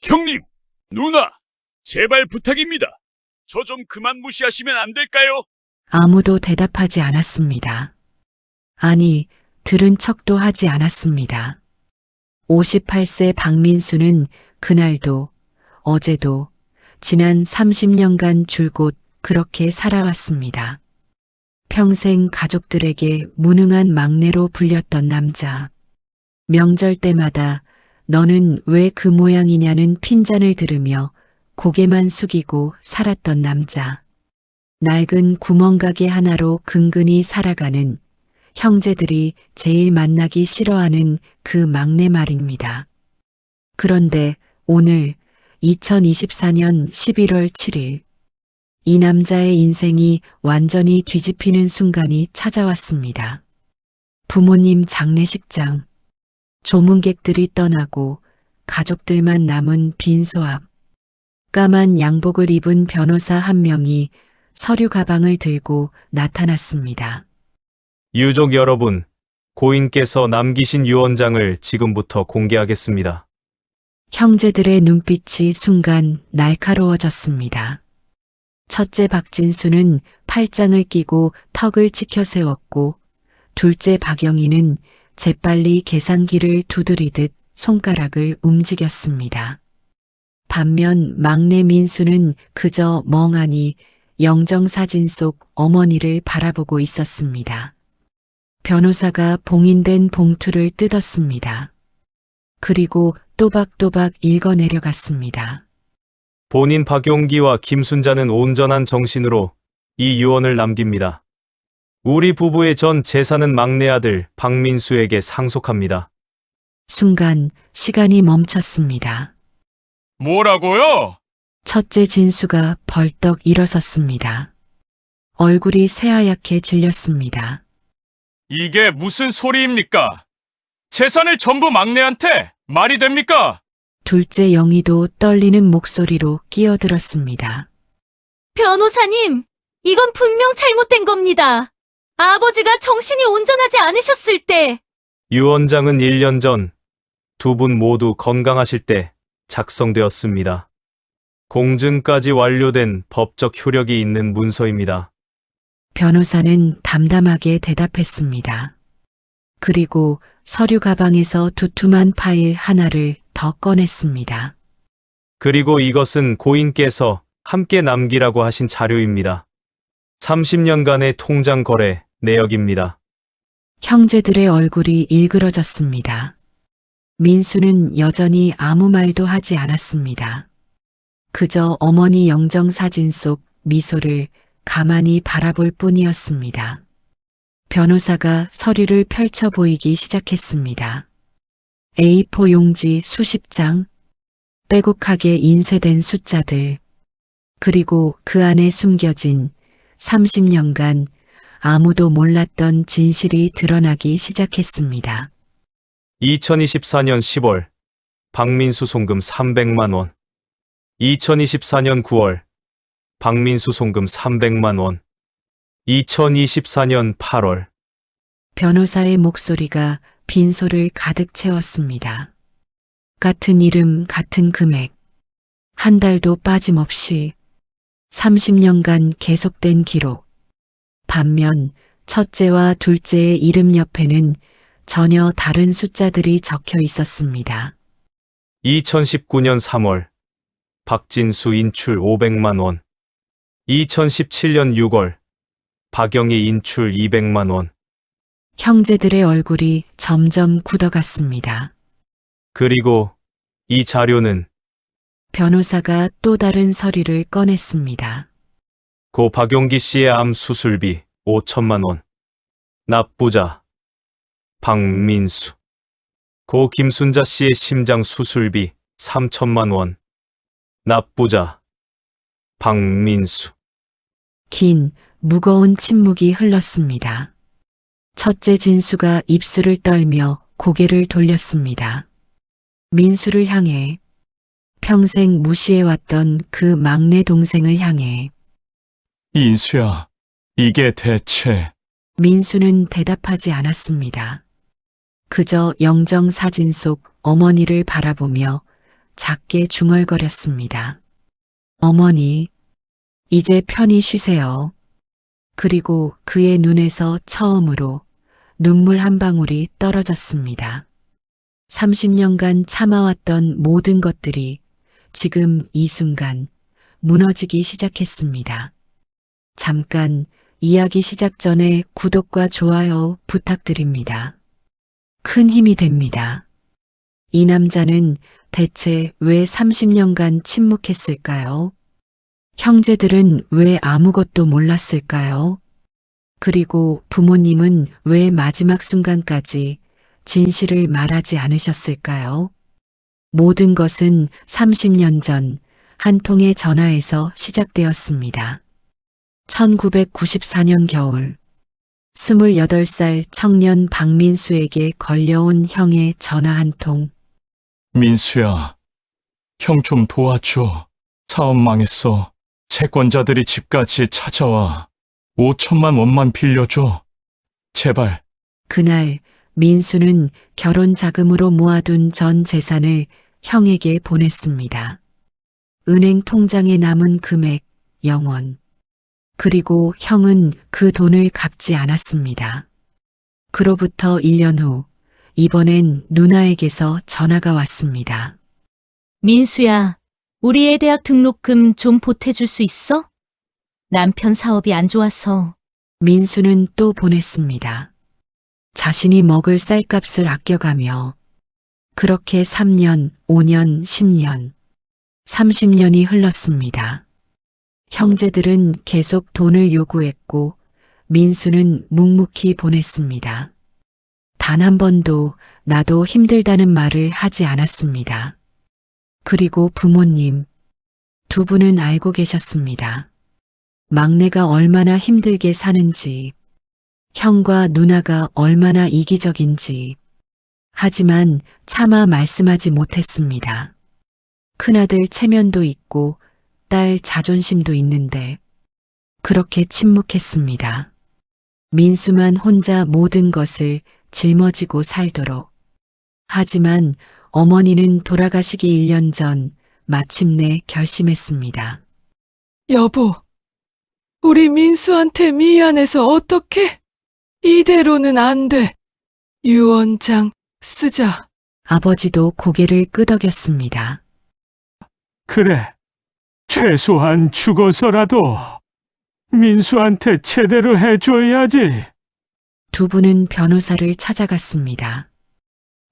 형님, 누나, 제발 부탁입니다. 저 좀 그만 무시하시면 안 될까요? 아무도 대답하지 않았습니다. 아니, 들은 척도 하지 않았습니다. 58세 박민수는 그날도, 어제도, 지난 30년간 줄곧 그렇게 살아왔습니다. 평생 가족들에게 무능한 막내로 불렸던 남자. 명절 때마다 너는 왜 그 모양이냐는 핀잔을 들으며 고개만 숙이고 살았던 남자. 낡은 구멍가게 하나로 근근히 살아가는 형제들이 제일 만나기 싫어하는 그 막내 말입니다. 그런데 오늘 2024년 11월 7일 이 남자의 인생이 완전히 뒤집히는 순간이 찾아왔습니다. 부모님 장례식장, 조문객들이 떠나고 가족들만 남은 빈 소앞. 까만 양복을 입은 변호사 한 명이 서류 가방을 들고 나타났습니다. 유족 여러분, 고인께서 남기신 유언장을 지금부터 공개하겠습니다. 형제들의 눈빛이 순간 날카로워졌습니다. 첫째 박진수는 팔짱을 끼고 턱을 치켜 세웠고, 둘째 박영희는 재빨리 계산기를 두드리듯 손가락을 움직였습니다. 반면 막내 민수는 그저 멍하니 영정사진 속 어머니를 바라보고 있었습니다. 변호사가 봉인된 봉투를 뜯었습니다. 그리고 또박또박 읽어내려갔습니다. 본인 박용기와 김순자는 온전한 정신으로 이 유언을 남깁니다. 우리 부부의 전 재산은 막내 아들 박민수에게 상속합니다. 순간 시간이 멈췄습니다. 뭐라고요? 첫째 진수가 벌떡 일어섰습니다. 얼굴이 새하얗게 질렸습니다. 이게 무슨 소리입니까? 재산을 전부 막내한테 말이 됩니까? 둘째 영희도 떨리는 목소리로 끼어들었습니다. 변호사님, 이건 분명 잘못된 겁니다. 아버지가 정신이 온전하지 않으셨을 때 유언장은 1년 전 두 분 모두 건강하실 때 작성되었습니다. 공증까지 완료된 법적 효력이 있는 문서입니다. 변호사는 담담하게 대답했습니다. 그리고 서류 가방에서 두툼한 파일 하나를 더 꺼냈습니다. 그리고 이것은 고인께서 함께 남기라고 하신 자료입니다. 30년간의 통장 거래 내역입니다. 형제들의 얼굴이 일그러졌습니다. 민수는 여전히 아무 말도 하지 않았습니다. 그저 어머니 영정사진 속 미소를 가만히 바라볼 뿐이었습니다. 변호사가 서류를 펼쳐 보이기 시작했습니다. A4 용지 수십 장, 빼곡하게 인쇄된 숫자들, 그리고 그 안에 숨겨진 30년간 아무도 몰랐던 진실이 드러나기 시작했습니다. 2024년 10월 박민수 송금 300만 원. 2024년 9월 박민수 송금 300만 원. 2024년 8월 변호사의 목소리가 빈소를 가득 채웠습니다. 같은 이름, 같은 금액. 한 달도 빠짐없이 30년간 계속된 기록. 반면 첫째와 둘째의 이름 옆에는 전혀 다른 숫자들이 적혀 있었습니다. 2019년 3월 박진수 인출 500만 원. 2017년 6월 박영희 인출 200만 원. 형제들의 얼굴이 점점 굳어갔습니다. 그리고 이 자료는 변호사가 또 다른 서류를 꺼냈습니다. 고 박용기 씨의 암 수술비 5천만 원. 납부자 박민수. 고 김순자 씨의 심장 수술비 3천만 원. 납부자 박민수. 긴, 무거운 침묵이 흘렀습니다. 첫째 진수가 입술을 떨며 고개를 돌렸습니다. 민수를 향해, 평생 무시해왔던 그 막내 동생을 향해. 인수야, 이게 대체... 민수는 대답하지 않았습니다. 그저 영정사진 속 어머니를 바라보며 작게 중얼거렸습니다. 어머니, 이제 편히 쉬세요. 그리고 그의 눈에서 처음으로 눈물 한 방울이 떨어졌습니다. 30년간 참아왔던 모든 것들이 지금 이 순간 무너지기 시작했습니다. 잠깐 이야기 시작 전에 구독과 좋아요 부탁드립니다. 큰 힘이 됩니다. 이 남자는 대체 왜 30년간 침묵했을까요? 형제들은 왜 아무것도 몰랐을까요? 그리고 부모님은 왜 마지막 순간까지 진실을 말하지 않으셨을까요? 모든 것은 30년 전 한 통의 전화에서 시작되었습니다. 1994년 겨울, 28살 청년 박민수에게 걸려온 형의 전화 한 통. 민수야, 형 좀 도와줘. 사업 망했어. 채권자들이 집까지 찾아와. 5천만 원만 빌려줘. 제발. 그날 민수는 결혼 자금으로 모아둔 전 재산을 형에게 보냈습니다. 은행 통장에 남은 금액 0원. 그리고 형은 그 돈을 갚지 않았습니다. 그로부터 1년 후, 이번엔 누나에게서 전화가 왔습니다. 민수야, 우리 애 대학 등록금 좀 보태줄 수 있어? 남편 사업이 안 좋아서. 민수는 또 보냈습니다. 자신이 먹을 쌀값을 아껴가며 그렇게 3년, 5년, 10년, 30년이 흘렀습니다. 형제들은 계속 돈을 요구했고 민수는 묵묵히 보냈습니다. 단 한 번도 나도 힘들다는 말을 하지 않았습니다. 그리고 부모님, 두 분은 알고 계셨습니다. 막내가 얼마나 힘들게 사는지, 형과 누나가 얼마나 이기적인지. 하지만 차마 말씀하지 못했습니다. 큰아들 체면도 있고 딸 자존심도 있는데 그렇게 침묵했습니다. 민수만 혼자 모든 것을 짊어지고 살도록. 하지만 어머니는 돌아가시기 1년 전 마침내 결심했습니다. 여보, 우리 민수한테 미안해서 어떡해? 이대로는 안 돼. 유언장 쓰자. 아버지도 고개를 끄덕였습니다. 그래. 최소한 죽어서라도 민수한테 제대로 해줘야지. 두 분은 변호사를 찾아갔습니다.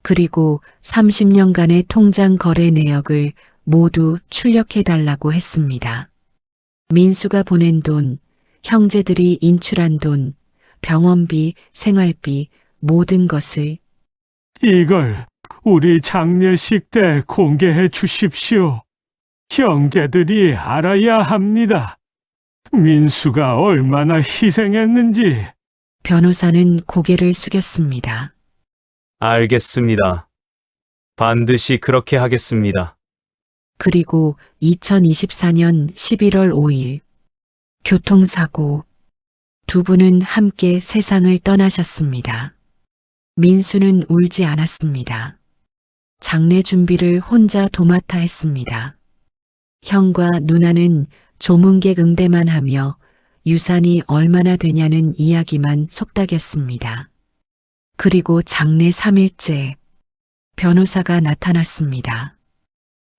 그리고 30년간의 통장 거래 내역을 모두 출력해달라고 했습니다. 민수가 보낸 돈, 형제들이 인출한 돈, 병원비, 생활비, 모든 것을. 이걸 우리 장례식 때 공개해 주십시오. 형제들이 알아야 합니다. 민수가 얼마나 희생했는지. 변호사는 고개를 숙였습니다. 알겠습니다. 반드시 그렇게 하겠습니다. 그리고 2024년 11월 5일, 교통사고. 두 분은 함께 세상을 떠나셨습니다. 민수는 울지 않았습니다. 장례 준비를 혼자 도맡아 했습니다. 형과 누나는 조문객 응대만 하며 유산이 얼마나 되냐는 이야기만 속닥였습니다. 그리고 장례 3일째, 변호사가 나타났습니다.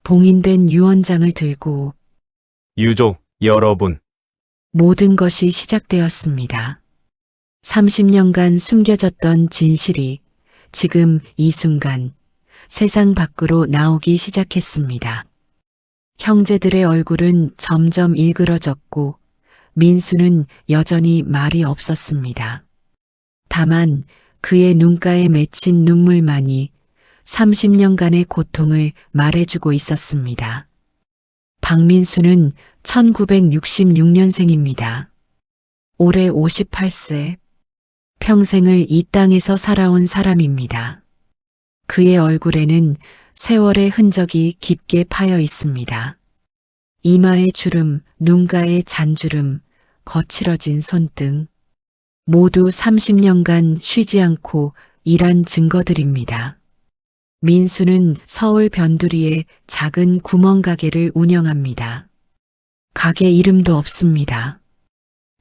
봉인된 유언장을 들고 유족 여러분, 모든 것이 시작되었습니다. 30년간 숨겨졌던 진실이 지금 이 순간 세상 밖으로 나오기 시작했습니다. 형제들의 얼굴은 점점 일그러졌고 민수는 여전히 말이 없었습니다. 다만 그의 눈가에 맺힌 눈물만이 30년간의 고통을 말해주고 있었습니다. 박민수는 1966년생입니다. 올해 58세. 평생을 이 땅에서 살아온 사람입니다. 그의 얼굴에는 세월의 흔적이 깊게 파여 있습니다. 이마의 주름, 눈가의 잔주름, 거칠어진 손등. 모두 30년간 쉬지 않고 일한 증거들입니다. 민수는 서울 변두리에 작은 구멍가게를 운영합니다. 가게 이름도 없습니다.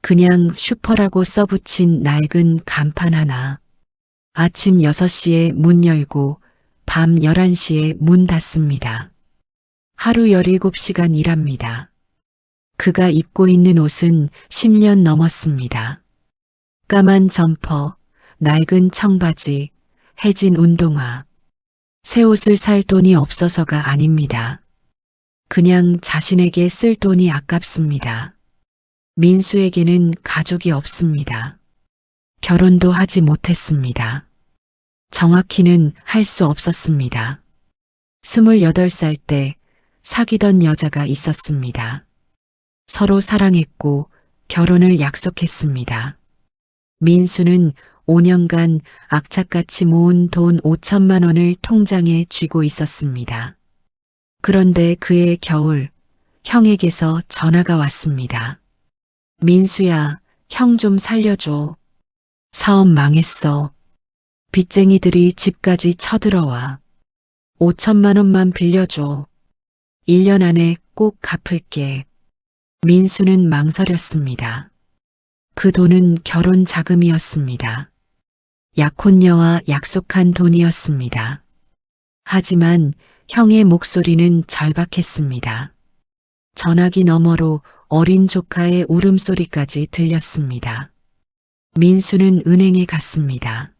그냥 슈퍼라고 써붙인 낡은 간판 하나. 아침 6시에 문 열고 밤 11시에 문 닫습니다. 하루 17시간 일합니다. 그가 입고 있는 옷은 10년 넘었습니다. 까만 점퍼, 낡은 청바지, 해진 운동화. 새 옷을 살 돈이 없어서가 아닙니다. 그냥 자신에게 쓸 돈이 아깝습니다. 민수에게는 가족이 없습니다. 결혼도 하지 못했습니다. 정확히는 할 수 없었습니다. 28살 때 사귀던 여자가 있었습니다. 서로 사랑했고 결혼을 약속했습니다. 민수는 5년간 악착같이 모은 돈 5천만 원을 통장에 쥐고 있었습니다. 그런데 그해 겨울 형에게서 전화가 왔습니다. 민수야, 형 좀 살려줘. 사업 망했어. 빚쟁이들이 집까지 쳐들어와. 5천만 원만 빌려줘. 1년 안에 꼭 갚을게. 민수는 망설였습니다. 그 돈은 결혼 자금이었습니다. 약혼녀와 약속한 돈이었습니다. 하지만 형의 목소리는 절박했습니다. 전화기 너머로 어린 조카의 울음소리까지 들렸습니다. 민수는 은행에 갔습니다.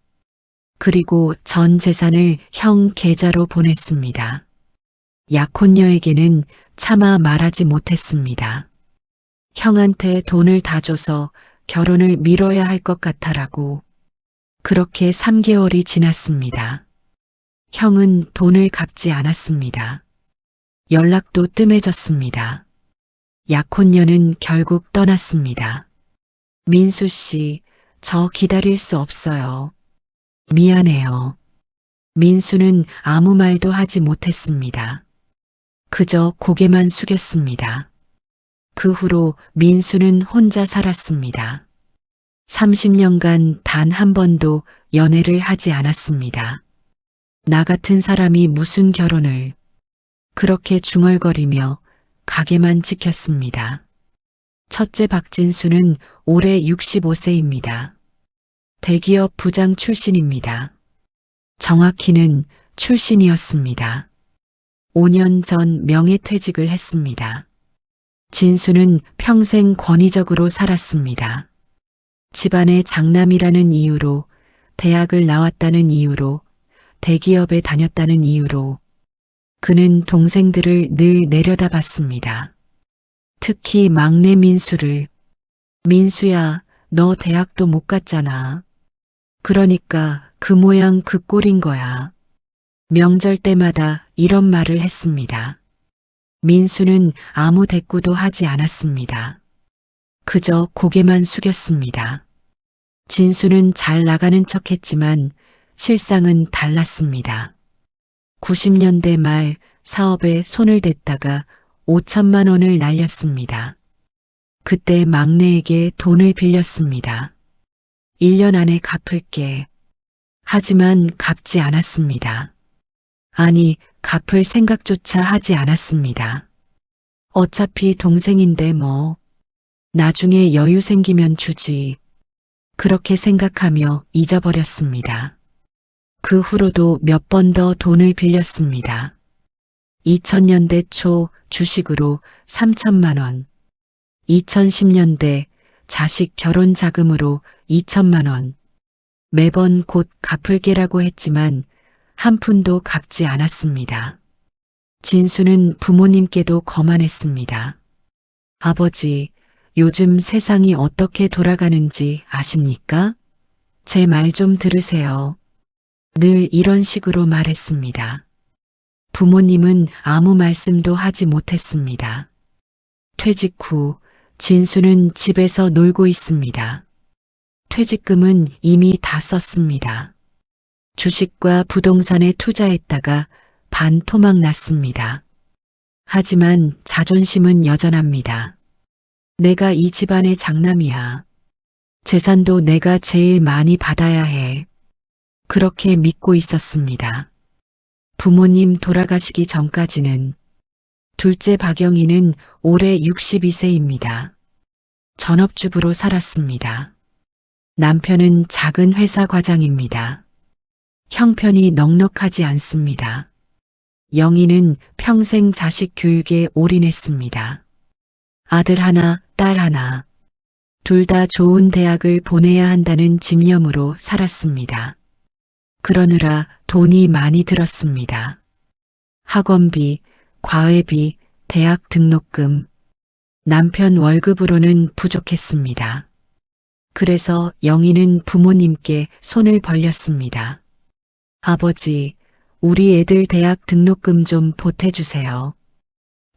그리고 전 재산을 형 계좌로 보냈습니다. 약혼녀에게는 차마 말하지 못했습니다. 형한테 돈을 다 줘서 결혼을 미뤄야 할 것 같아라고. 그렇게 3개월이 지났습니다. 형은 돈을 갚지 않았습니다. 연락도 뜸해졌습니다. 약혼녀는 결국 떠났습니다. 민수 씨, 저 기다릴 수 없어요. 미안해요. 민수는 아무 말도 하지 못했습니다. 그저 고개만 숙였습니다. 그 후로 민수는 혼자 살았습니다. 30년간 단 한 번도 연애를 하지 않았습니다. 나 같은 사람이 무슨 결혼을. 그렇게 중얼거리며 가게만 지켰습니다. 첫째 박진수는 올해 65세입니다. 대기업 부장 출신입니다. 정확히는 출신이었습니다. 5년 전 명예퇴직을 했습니다. 진수는 평생 권위적으로 살았습니다. 집안의 장남이라는 이유로, 대학을 나왔다는 이유로, 대기업에 다녔다는 이유로 그는 동생들을 늘 내려다봤습니다. 특히 막내 민수를. 민수야, 너 대학도 못 갔잖아. 그러니까 그 모양 그 꼴인 거야. 명절 때마다 이런 말을 했습니다. 민수는 아무 대꾸도 하지 않았습니다. 그저 고개만 숙였습니다. 진수는 잘 나가는 척했지만 실상은 달랐습니다. 90년대 말 사업에 손을 댔다가 5천만 원을 날렸습니다. 그때 막내에게 돈을 빌렸습니다. 1년 안에 갚을게. 하지만 갚지 않았습니다. 아니, 갚을 생각조차 하지 않았습니다. 어차피 동생인데 뭐. 나중에 여유 생기면 주지. 그렇게 생각하며 잊어버렸습니다. 그 후로도 몇 번 더 돈을 빌렸습니다. 2000년대 초 주식으로 3천만 원, 2010년대 자식 결혼 자금으로 2천만 원, 매번 곧 갚을게라고 했지만 한 푼도 갚지 않았습니다. 진수는 부모님께도 거만했습니다. 아버지, 요즘 세상이 어떻게 돌아가는지 아십니까? 제 말 좀 들으세요. 늘 이런 식으로 말했습니다. 부모님은 아무 말씀도 하지 못했습니다. 퇴직 후 진수는 집에서 놀고 있습니다. 퇴직금은 이미 다 썼습니다. 주식과 부동산에 투자했다가 반토막 났습니다. 하지만 자존심은 여전합니다. 내가 이 집안의 장남이야. 재산도 내가 제일 많이 받아야 해. 그렇게 믿고 있었습니다. 부모님 돌아가시기 전까지는 둘째 박영희는 올해 62세입니다. 전업주부로 살았습니다. 남편은 작은 회사 과장입니다. 형편이 넉넉하지 않습니다. 영희는 평생 자식 교육에 올인했습니다. 아들 하나, 딸 하나. 둘 다 좋은 대학을 보내야 한다는 집념으로 살았습니다. 그러느라 돈이 많이 들었습니다. 학원비, 과외비, 대학 등록금. 남편 월급으로는 부족했습니다. 그래서 영희는 부모님께 손을 벌렸습니다. 아버지, 우리 애들 대학 등록금 좀 보태주세요.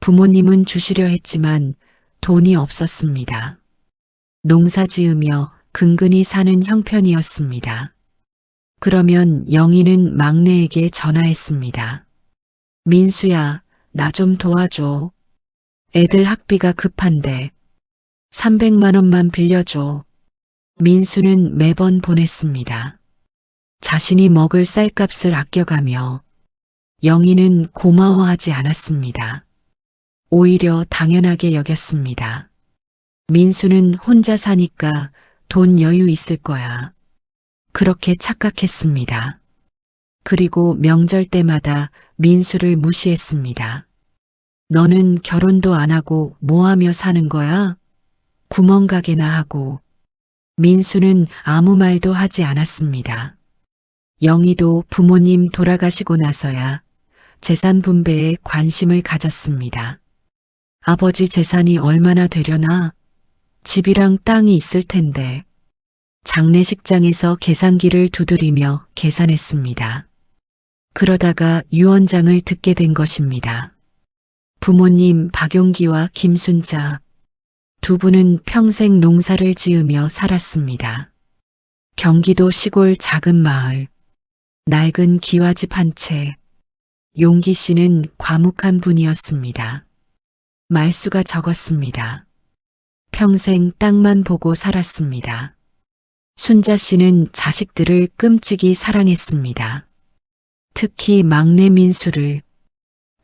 부모님은 주시려 했지만 돈이 없었습니다. 농사 지으며 근근히 사는 형편이었습니다. 그러면 영희는 막내에게 전화했습니다. 민수야, 나 좀 도와줘. 애들 학비가 급한데 300만 원만 빌려줘. 민수는 매번 보냈습니다. 자신이 먹을 쌀값을 아껴가며 영희는 고마워하지 않았습니다. 오히려 당연하게 여겼습니다. 민수는 혼자 사니까 돈 여유 있을 거야. 그렇게 착각했습니다. 그리고 명절 때마다 민수를 무시했습니다. 너는 결혼도 안 하고 뭐 하며 사는 거야? 구멍가게나 하고. 민수는 아무 말도 하지 않았습니다. 영희도 부모님 돌아가시고 나서야 재산 분배에 관심을 가졌습니다. 아버지 재산이 얼마나 되려나? 집이랑 땅이 있을 텐데. 장례식장에서 계산기를 두드리며 계산했습니다. 그러다가 유언장을 듣게 된 것입니다. 부모님 박용기와 김순자 두 분은 평생 농사를 지으며 살았습니다. 경기도 시골 작은 마을, 낡은 기와집 한 채. 용기 씨는 과묵한 분이었습니다. 말수가 적었습니다. 평생 땅만 보고 살았습니다. 순자 씨는 자식들을 끔찍이 사랑했습니다. 특히 막내 민수를.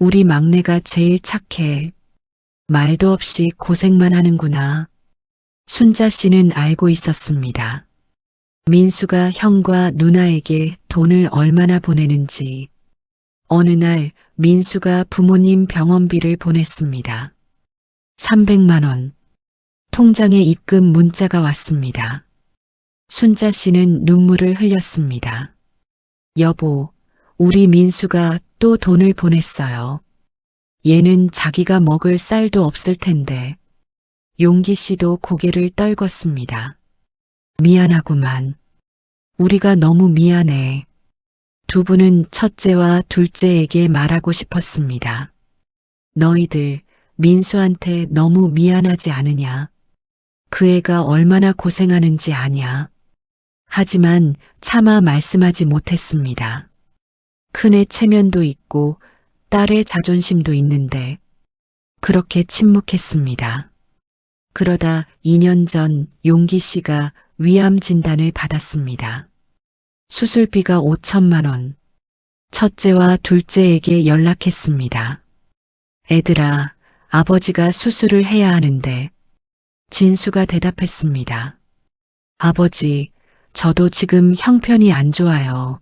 우리 막내가 제일 착해. 말도 없이 고생만 하는구나. 순자 씨는 알고 있었습니다. 민수가 형과 누나에게 돈을 얼마나 보내는지. 어느 날 민수가 부모님 병원비를 보냈습니다. 300만 원. 통장에 입금 문자가 왔습니다. 순자 씨는 눈물을 흘렸습니다. 여보, 우리 민수가 또 돈을 보냈어요. 얘는 자기가 먹을 쌀도 없을 텐데. 용기 씨도 고개를 떨궜습니다. 미안하구만. 우리가 너무 미안해. 두 분은 첫째와 둘째에게 말하고 싶었습니다. 너희들 민수한테 너무 미안하지 않으냐? 그 애가 얼마나 고생하는지 아냐? 하지만 차마 말씀하지 못했습니다. 큰애 체면도 있고 딸의 자존심도 있는데 그렇게 침묵했습니다. 그러다 2년 전 용기 씨가 위암 진단을 받았습니다. 수술비가 5천만 원. 첫째와 둘째에게 연락했습니다. 애들아, 아버지가 수술을 해야 하는데. 진수가 대답했습니다. 아버지, 저도 지금 형편이 안 좋아요.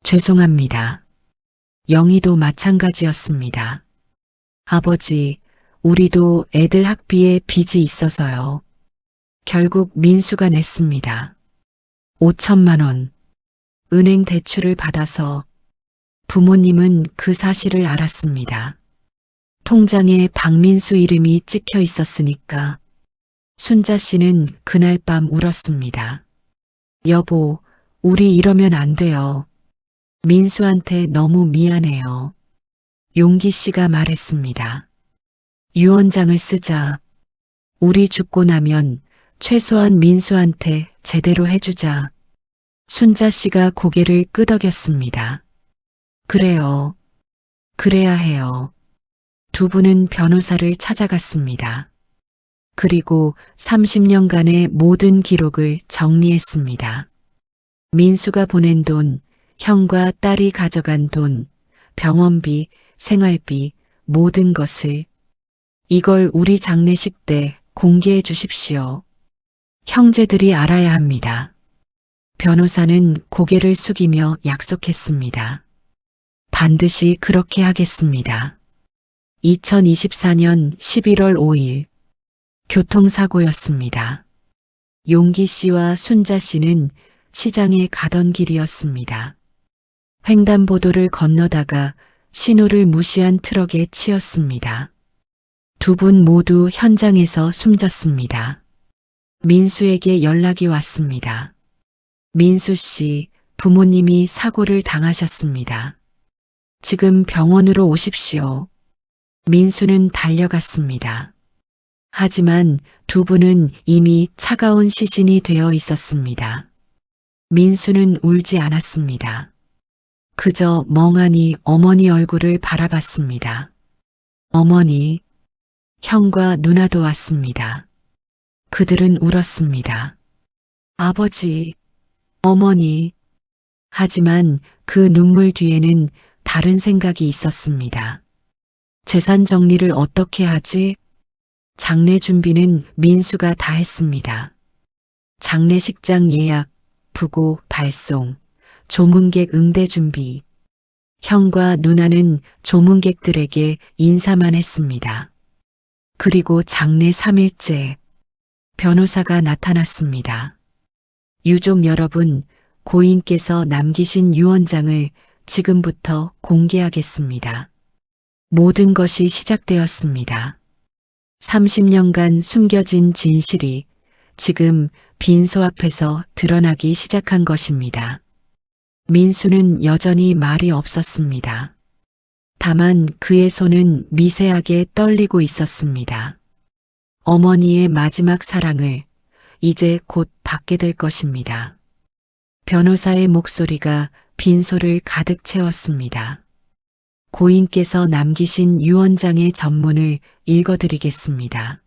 죄송합니다. 영희도 마찬가지였습니다. 아버지, 우리도 애들 학비에 빚이 있어서요. 결국 민수가 냈습니다. 5천만 원. 은행 대출을 받아서. 부모님은 그 사실을 알았습니다. 통장에 박민수 이름이 찍혀 있었으니까. 순자 씨는 그날 밤 울었습니다. 여보, 우리 이러면 안 돼요. 민수한테 너무 미안해요. 용기 씨가 말했습니다. 유언장을 쓰자. 우리 죽고 나면 최소한 민수한테 제대로 해주자. 순자 씨가 고개를 끄덕였습니다. 그래요. 그래야 해요. 두 분은 변호사를 찾아갔습니다. 그리고 30년간의 모든 기록을 정리했습니다. 민수가 보낸 돈, 형과 딸이 가져간 돈, 병원비, 생활비, 모든 것을. 이걸 우리 장례식 때 공개해 주십시오. 형제들이 알아야 합니다. 변호사는 고개를 숙이며 약속했습니다. 반드시 그렇게 하겠습니다. 2024년 11월 5일 교통사고였습니다. 용기 씨와 순자 씨는 시장에 가던 길이었습니다. 횡단보도를 건너다가 신호를 무시한 트럭에 치였습니다. 두 분 모두 현장에서 숨졌습니다. 민수에게 연락이 왔습니다. 민수 씨, 부모님이 사고를 당하셨습니다. 지금 병원으로 오십시오. 민수는 달려갔습니다. 하지만 두 분은 이미 차가운 시신이 되어 있었습니다. 민수는 울지 않았습니다. 그저 멍하니 어머니 얼굴을 바라봤습니다. 어머니, 형과 누나도 왔습니다. 그들은 울었습니다. 아버지, 어머니. 하지만 그 눈물 뒤에는 다른 생각이 있었습니다. 재산 정리를 어떻게 하지? 장례 준비는 민수가 다 했습니다. 장례식장 예약, 부고, 발송, 조문객 응대 준비. 형과 누나는 조문객들에게 인사만 했습니다. 그리고 장례 3일째, 변호사가 나타났습니다. 유족 여러분, 고인께서 남기신 유언장을 지금부터 공개하겠습니다. 모든 것이 시작되었습니다. 30년간 숨겨진 진실이 지금 빈소 앞에서 드러나기 시작한 것입니다. 민수는 여전히 말이 없었습니다. 다만 그의 손은 미세하게 떨리고 있었습니다. 어머니의 마지막 사랑을 이제 곧 받게 될 것입니다. 변호사의 목소리가 빈소를 가득 채웠습니다. 고인께서 남기신 유언장의 전문을 읽어드리겠습니다.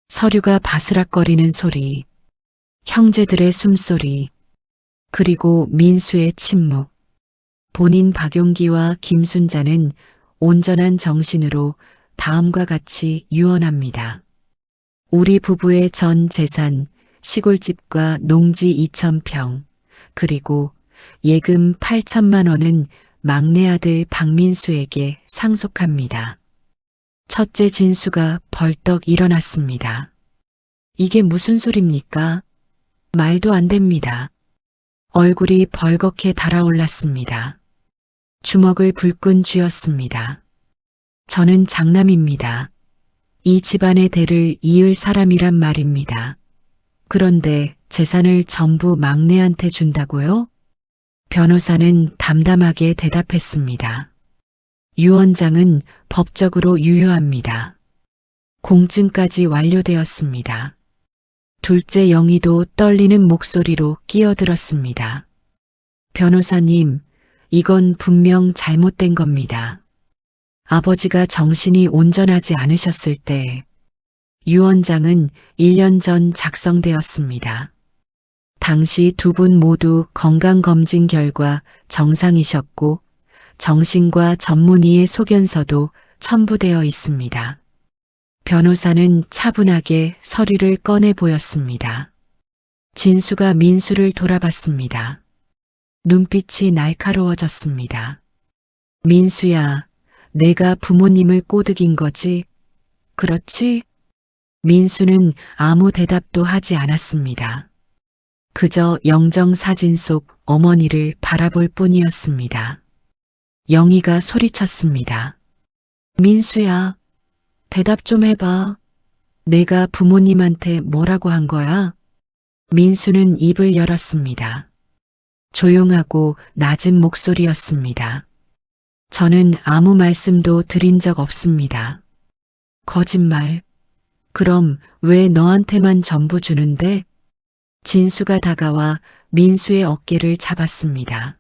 서류가 바스락거리는 소리, 형제들의 숨소리, 그리고 민수의 침묵. 본인 박용기와 김순자는 온전한 정신으로 다음과 같이 유언합니다. 우리 부부의 전 재산, 시골집과 농지 2,000평, 그리고 예금 8천만 원은 막내 아들 박민수에게 상속합니다. 첫째 진수가 벌떡 일어났습니다. 이게 무슨 소립니까? 말도 안 됩니다. 얼굴이 벌겋게 달아올랐습니다. 주먹을 불끈 쥐었습니다. 저는 장남입니다. 이 집안의 대를 이을 사람이란 말입니다. 그런데 재산을 전부 막내한테 준다고요? 변호사는 담담하게 대답했습니다. 유언장은 법적으로 유효합니다. 공증까지 완료되었습니다. 둘째 영희도 떨리는 목소리로 끼어들었습니다. 변호사님, 이건 분명 잘못된 겁니다. 아버지가 정신이 온전하지 않으셨을 때 유언장은 1년 전 작성되었습니다. 당시 두 분 모두 건강검진 결과 정상이셨고 정신과 전문의의 소견서도 첨부되어 있습니다. 변호사는 차분하게 서류를 꺼내 보였습니다. 진수가 민수를 돌아봤습니다. 눈빛이 날카로워졌습니다. 민수야, 내가 부모님을 꼬드긴 거지? 그렇지? 민수는 아무 대답도 하지 않았습니다. 그저 영정사진 속 어머니를 바라볼 뿐이었습니다. 영희가 소리쳤습니다. 민수야, 대답 좀 해봐. 내가 부모님한테 뭐라고 한 거야? 민수는 입을 열었습니다. 조용하고 낮은 목소리였습니다. 저는 아무 말씀도 드린 적 없습니다. 거짓말. 그럼 왜 너한테만 전부 주는데? 진수가 다가와 민수의 어깨를 잡았습니다.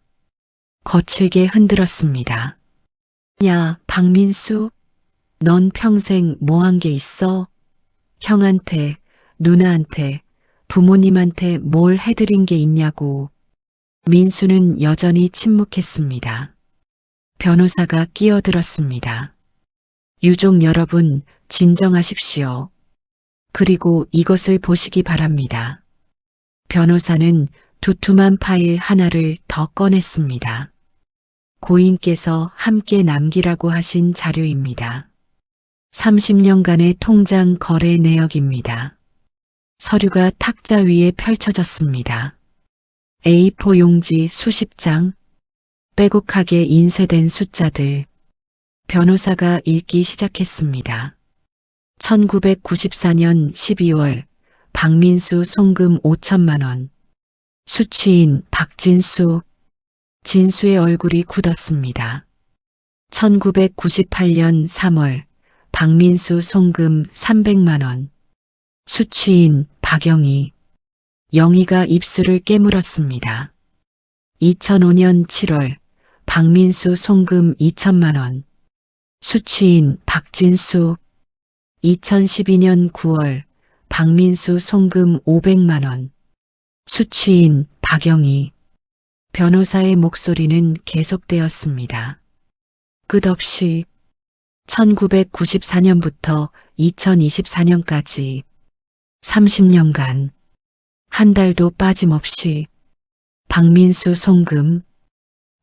거칠게 흔들었습니다. 야, 박민수, 넌 평생 뭐 한 게 있어? 형한테, 누나한테, 부모님한테 뭘 해드린 게 있냐고. 민수는 여전히 침묵했습니다. 변호사가 끼어들었습니다. 유족 여러분, 진정하십시오. 그리고 이것을 보시기 바랍니다. 변호사는 두툼한 파일 하나를 더 꺼냈습니다. 고인께서 함께 남기라고 하신 자료입니다. 30년간의 통장 거래 내역입니다. 서류가 탁자 위에 펼쳐졌습니다. A4 용지 수십 장, 빼곡하게 인쇄된 숫자들. 변호사가 읽기 시작했습니다. 1994년 12월 박민수 송금 5천만 원. 수취인 박진수. 진수의 얼굴이 굳었습니다. 1998년 3월 박민수 송금 300만 원. 수취인 박영희. 영희가 입술을 깨물었습니다. 2005년 7월 박민수 송금 2천만 원. 수취인 박진수. 2012년 9월 박민수 송금 500만 원. 수취인 박영희. 변호사의 목소리는 계속되었습니다. 끝없이 1994년부터 2024년까지 30년간 한 달도 빠짐없이 박민수 송금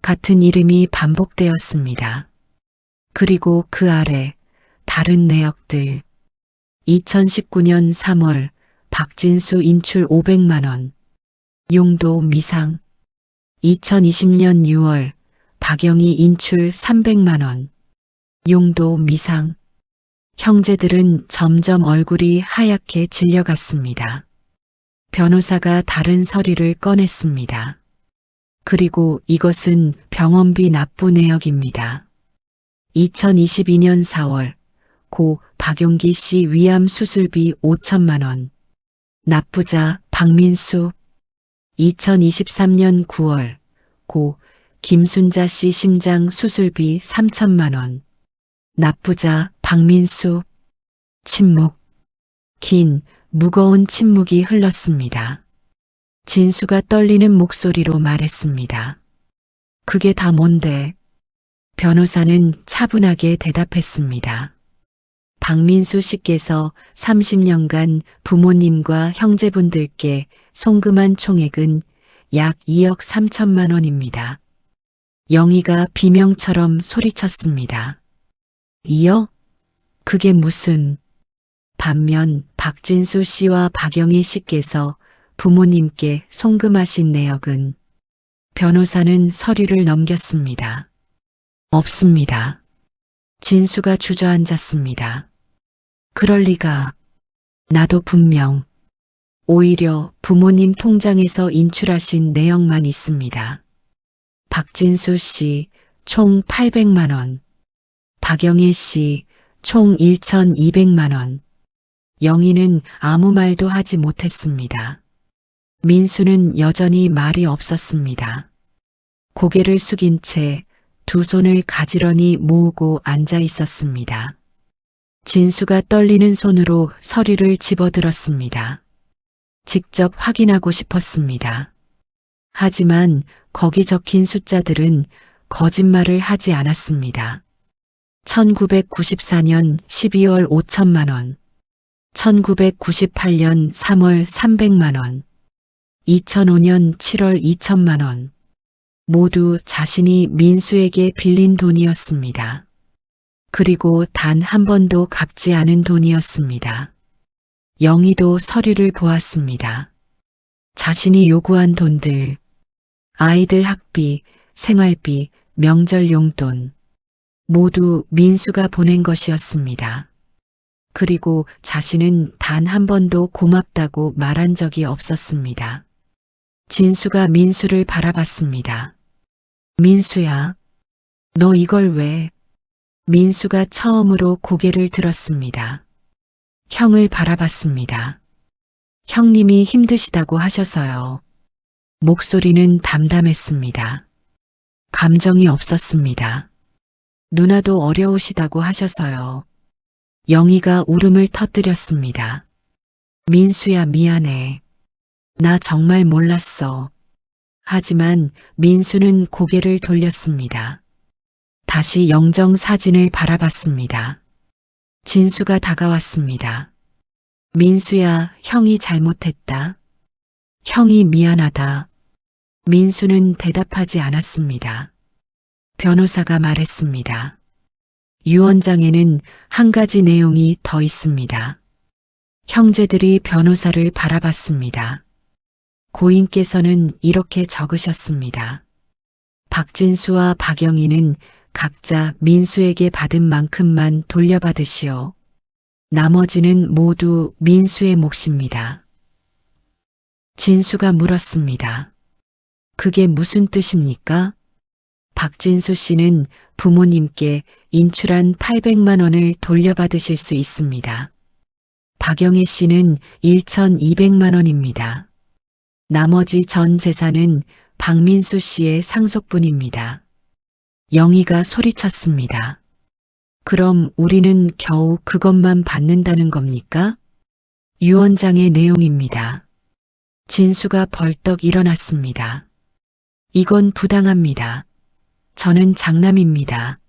같은 이름이 반복되었습니다. 그리고 그 아래 다른 내역들. 2019년 3월 박진수 인출 500만 원. 용도 미상. 2020년 6월 박영희 인출 300만 원. 용도 미상. 형제들은 점점 얼굴이 하얗게 질려갔습니다. 변호사가 다른 서류를 꺼냈습니다. 그리고 이것은 병원비 납부 내역입니다. 2022년 4월 고 박용기 씨 위암 수술비 5천만 원. 납부자 박민수. 2023년 9월 고 김순자 씨 심장 수술비 3천만 원. 납부자 박민수. 침묵. 긴 무거운 침묵이 흘렀습니다. 진수가 떨리는 목소리로 말했습니다. 그게 다 뭔데? 변호사는 차분하게 대답했습니다. 박민수 씨께서 30년간 부모님과 형제분들께 송금한 총액은 약 2억 3천만 원입니다. 영희가 비명처럼 소리쳤습니다. 2억? 그게 무슨... 반면 박진수 씨와 박영희 씨께서 부모님께 송금하신 내역은 변호사는 서류를 넘겼습니다. 없습니다. 진수가 주저앉았습니다. 그럴 리가. 나도 분명. 오히려 부모님 통장에서 인출하신 내역만 있습니다. 박진수 씨 총 800만 원. 박영희 씨 총 1,200만 원. 영희는 아무 말도 하지 못했습니다. 민수는 여전히 말이 없었습니다. 고개를 숙인 채 두 손을 가지런히 모으고 앉아 있었습니다. 진수가 떨리는 손으로 서류를 집어들었습니다. 직접 확인하고 싶었습니다. 하지만 거기 적힌 숫자들은 거짓말을 하지 않았습니다. 1994년 12월 5천만 원. 1998년 3월 300만 원. 2005년 7월 2천만 원. 모두 자신이 민수에게 빌린 돈이었습니다. 그리고 단 한 번도 갚지 않은 돈이었습니다. 영희도 서류를 보았습니다. 자신이 요구한 돈들, 아이들 학비, 생활비, 명절 용돈, 모두 민수가 보낸 것이었습니다. 그리고 자신은 단 한 번도 고맙다고 말한 적이 없었습니다. 진수가 민수를 바라봤습니다. 민수야, 너 이걸 왜? 민수가 처음으로 고개를 들었습니다. 형을 바라봤습니다. 형님이 힘드시다고 하셔서요. 목소리는 담담했습니다. 감정이 없었습니다. 누나도 어려우시다고 하셔서요. 영희가 울음을 터뜨렸습니다. 민수야, 미안해. 나 정말 몰랐어. 하지만 민수는 고개를 돌렸습니다. 다시 영정 사진을 바라봤습니다. 진수가 다가왔습니다. 민수야, 형이 잘못했다. 형이 미안하다. 민수는 대답하지 않았습니다. 변호사가 말했습니다. 유언장에는 한 가지 내용이 더 있습니다. 형제들이 변호사를 바라봤습니다. 고인께서는 이렇게 적으셨습니다. 박진수와 박영희는 각자 민수에게 받은 만큼만 돌려받으시오. 나머지는 모두 민수의 몫입니다. 진수가 물었습니다. 그게 무슨 뜻입니까? 박진수 씨는 부모님께 인출한 800만 원을 돌려받으실 수 있습니다. 박영애 씨는 1,200만 원입니다. 나머지 전 재산은 박민수 씨의 상속분입니다. 영희가 소리쳤습니다. 그럼 우리는 겨우 그것만 받는다는 겁니까? 유언장의 내용입니다. 진수가 벌떡 일어났습니다. 이건 부당합니다. 저는 장남입니다.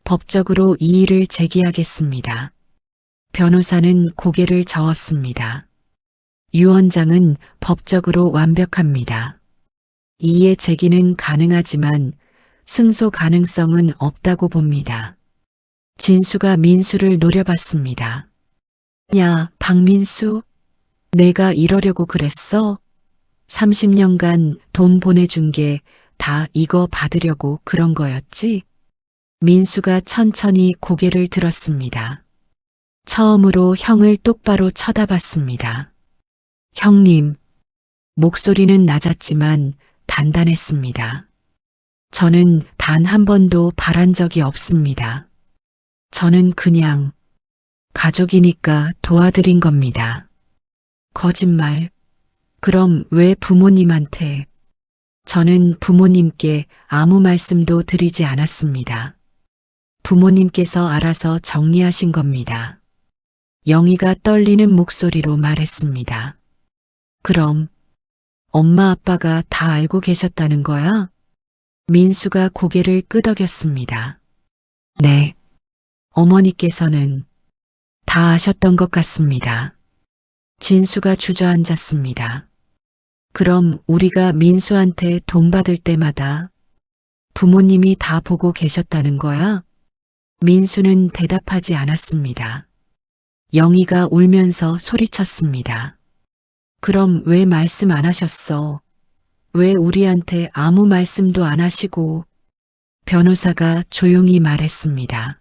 법적으로 이의를 제기하겠습니다. 변호사는 고개를 저었습니다. 유언장은 법적으로 완벽합니다. 이의 제기는 가능하지만 승소 가능성은 없다고 봅니다. 진수가 민수를 노려봤습니다. 야, 박민수, 내가 이러려고 그랬어? 30년간 돈 보내준 게 다 이거 받으려고 그런 거였지? 민수가 천천히 고개를 들었습니다. 처음으로 형을 똑바로 쳐다봤습니다. 형님, 목소리는 낮았지만 단단했습니다. 저는 단 한 번도 바란 적이 없습니다. 저는 그냥 가족이니까 도와드린 겁니다. 거짓말. 그럼 왜 부모님한테? 저는 부모님께 아무 말씀도 드리지 않았습니다. 부모님께서 알아서 정리하신 겁니다. 영희가 떨리는 목소리로 말했습니다. 그럼 엄마 아빠가 다 알고 계셨다는 거야? 민수가 고개를 끄덕였습니다. 네. 어머니께서는 다 아셨던 것 같습니다. 진수가 주저앉았습니다. 그럼 우리가 민수한테 돈 받을 때마다 부모님이 다 보고 계셨다는 거야? 민수는 대답하지 않았습니다. 영희가 울면서 소리쳤습니다. 그럼 왜 말씀 안 하셨어? 왜 우리한테 아무 말씀도 안 하시고? 변호사가 조용히 말했습니다.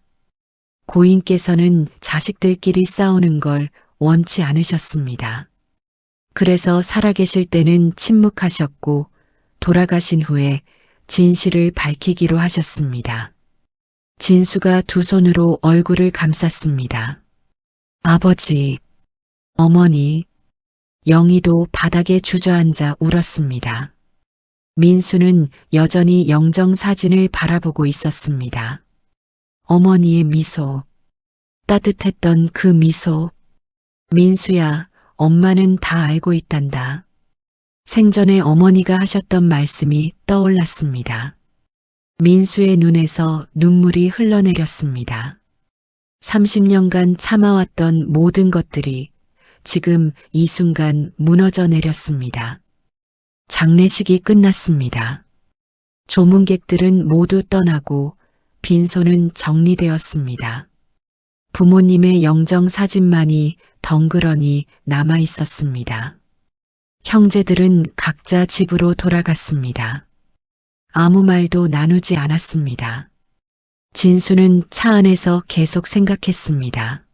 고인께서는 자식들끼리 싸우는 걸 원치 않으셨습니다. 그래서 살아계실 때는 침묵하셨고 돌아가신 후에 진실을 밝히기로 하셨습니다. 진수가 두 손으로 얼굴을 감쌌습니다. 아버지, 어머니, 영희도 바닥에 주저앉아 울었습니다. 민수는 여전히 영정 사진을 바라보고 있었습니다. 어머니의 미소, 따뜻했던 그 미소. 민수야, 엄마는 다 알고 있단다. 생전에 어머니가 하셨던 말씀이 떠올랐습니다. 민수의 눈에서 눈물이 흘러내렸습니다. 30년간 참아왔던 모든 것들이 지금 이 순간 무너져 내렸습니다. 장례식이 끝났습니다. 조문객들은 모두 떠나고 빈소는 정리되었습니다. 부모님의 영정 사진만이 덩그러니 남아 있었습니다. 형제들은 각자 집으로 돌아갔습니다. 아무 말도 나누지 않았습니다. 진수는 차 안에서 계속 생각했습니다.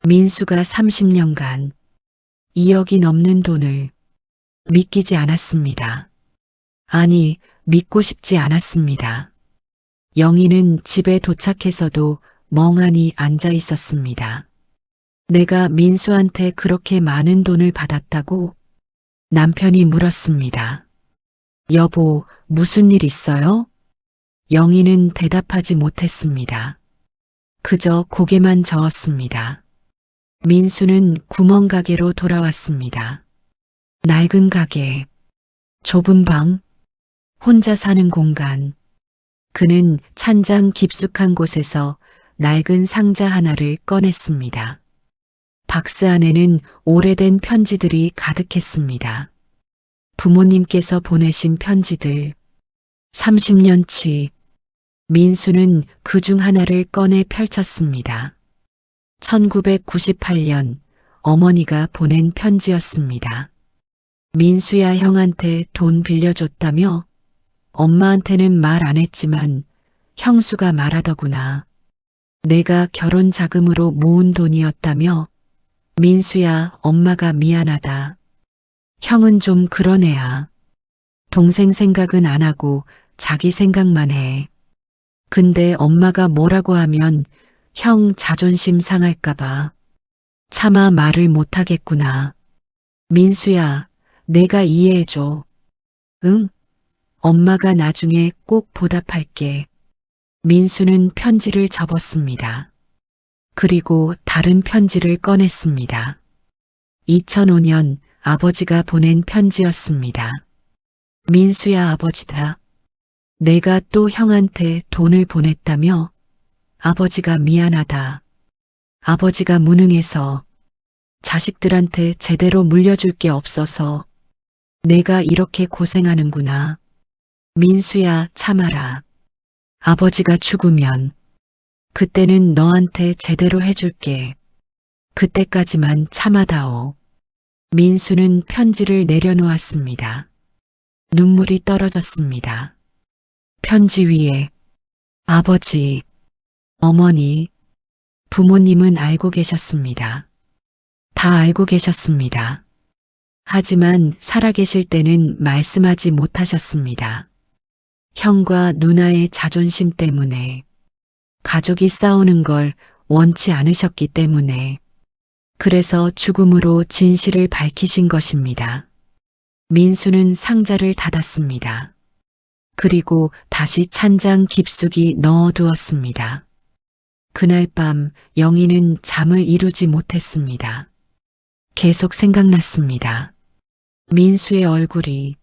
민수가 30년간 2억이 넘는 돈을 믿기지 않았습니다. 아니, 믿고 싶지 않았습니다. 영희는 집에 도착해서도 멍하니 앉아 있었습니다. 내가 민수한테 그렇게 많은 돈을 받았다고? 남편이 물었습니다. 여보, 무슨 일 있어요? 영희는 대답하지 못했습니다. 그저 고개만 저었습니다. 민수는 구멍가게로 돌아왔습니다. 낡은 가게, 좁은 방, 혼자 사는 공간. 그는 찬장 깊숙한 곳에서 낡은 상자 하나를 꺼냈습니다. 박스 안에는 오래된 편지들이 가득했습니다. 부모님께서 보내신 편지들. 30년치. 민수는 그 중 하나를 꺼내 펼쳤습니다. 1998년 어머니가 보낸 편지였습니다. 민수야, 형한테 돈 빌려줬다며? 엄마한테는 말 안 했지만 형수가 말하더구나. 내가 결혼 자금으로 모은 돈이었다며? 민수야, 엄마가 미안하다. 형은 좀 그런 애야. 동생 생각은 안 하고 자기 생각만 해. 근데 엄마가 뭐라고 하면 형 자존심 상할까봐 차마 말을 못하겠구나. 민수야, 내가 이해해줘. 응? 엄마가 나중에 꼭 보답할게. 민수는 편지를 접었습니다. 그리고 다른 편지를 꺼냈습니다. 2005년 아버지가 보낸 편지였습니다. 민수야, 아버지다. 내가 또 형한테 돈을 보냈다며? 아버지가 미안하다. 아버지가 무능해서 자식들한테 제대로 물려줄 게 없어서 내가 이렇게 고생하는구나. 민수야, 참아라. 아버지가 죽으면 그때는 너한테 제대로 해줄게. 그때까지만 참아다오. 민수는 편지를 내려놓았습니다. 눈물이 떨어졌습니다. 편지 위에 아버지, 어머니, 부모님은 알고 계셨습니다. 다 알고 계셨습니다. 하지만 살아계실 때는 말씀하지 못하셨습니다. 형과 누나의 자존심 때문에, 가족이 싸우는 걸 원치 않으셨기 때문에, 그래서 죽음으로 진실을 밝히신 것입니다. 민수는 상자를 닫았습니다. 그리고 다시 찬장 깊숙이 넣어두었습니다. 그날 밤 영희는 잠을 이루지 못했습니다. 계속 생각났습니다. 민수의 얼굴이,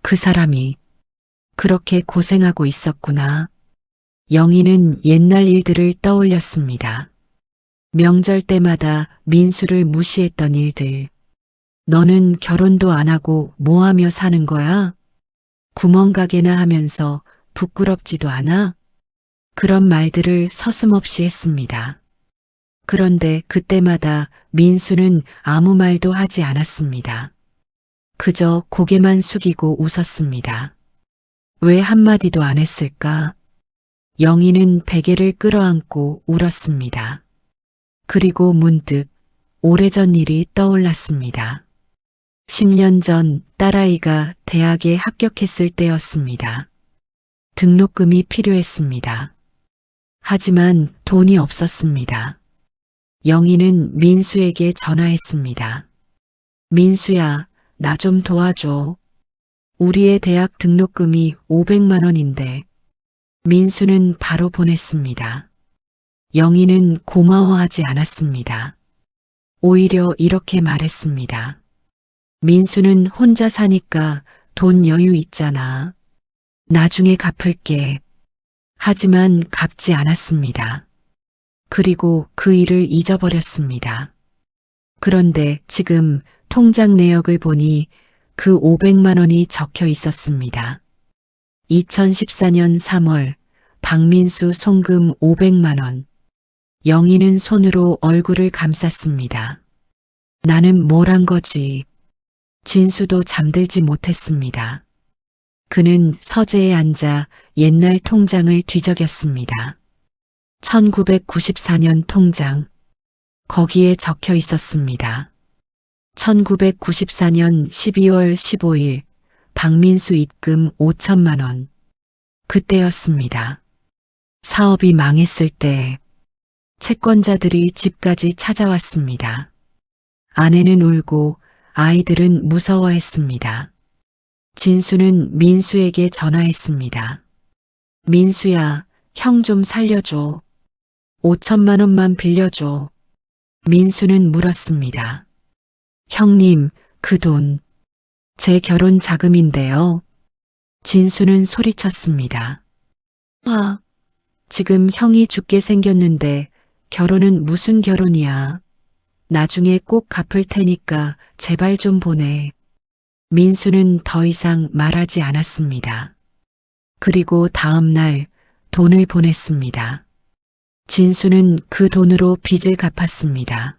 그 사람이 그렇게 고생하고 있었구나. 영희는 옛날 일들을 떠올렸습니다. 명절 때마다 민수를 무시했던 일들. 너는 결혼도 안 하고 뭐 하며 사는 거야? 구멍가게나 하면서 부끄럽지도 않아? 그런 말들을 서슴없이 했습니다. 그런데 그때마다 민수는 아무 말도 하지 않았습니다. 그저 고개만 숙이고 웃었습니다. 왜 한마디도 안 했을까? 영희는 베개를 끌어안고 울었습니다. 그리고 문득 오래전 일이 떠올랐습니다. 10년 전 딸아이가 대학에 합격했을 때였습니다. 등록금이 필요했습니다. 하지만 돈이 없었습니다. 영희는 민수에게 전화했습니다. 민수야, 나 좀 도와줘. 우리의 대학 등록금이 500만 원인데. 민수는 바로 보냈습니다. 영희는 고마워하지 않았습니다. 오히려 이렇게 말했습니다. 민수는 혼자 사니까 돈 여유 있잖아. 나중에 갚을게. 하지만 갚지 않았습니다. 그리고 그 일을 잊어버렸습니다. 그런데 지금 통장 내역을 보니 그 500만 원이 적혀 있었습니다. 2014년 3월 박민수 송금 500만 원. 영희는 손으로 얼굴을 감쌌습니다. 나는 뭘 한 거지? 진수도 잠들지 못했습니다. 그는 서재에 앉아 옛날 통장을 뒤적였습니다. 1994년 통장. 거기에 적혀 있었습니다. 1994년 12월 15일 박민수 입금 5천만 원. 그때였습니다. 사업이 망했을 때 채권자들이 집까지 찾아왔습니다. 아내는 울고 아이들은 무서워했습니다. 진수는 민수에게 전화했습니다. 민수야, 형 좀 살려줘. 5천만 원만 빌려줘. 민수는 물었습니다. 형님, 그 돈, 제 결혼 자금인데요. 진수는 소리쳤습니다. 지금 형이 죽게 생겼는데 결혼은 무슨 결혼이야. 나중에 꼭 갚을 테니까 제발 좀 보내. 민수는 더 이상 말하지 않았습니다. 그리고 다음 날 돈을 보냈습니다. 진수는 그 돈으로 빚을 갚았습니다.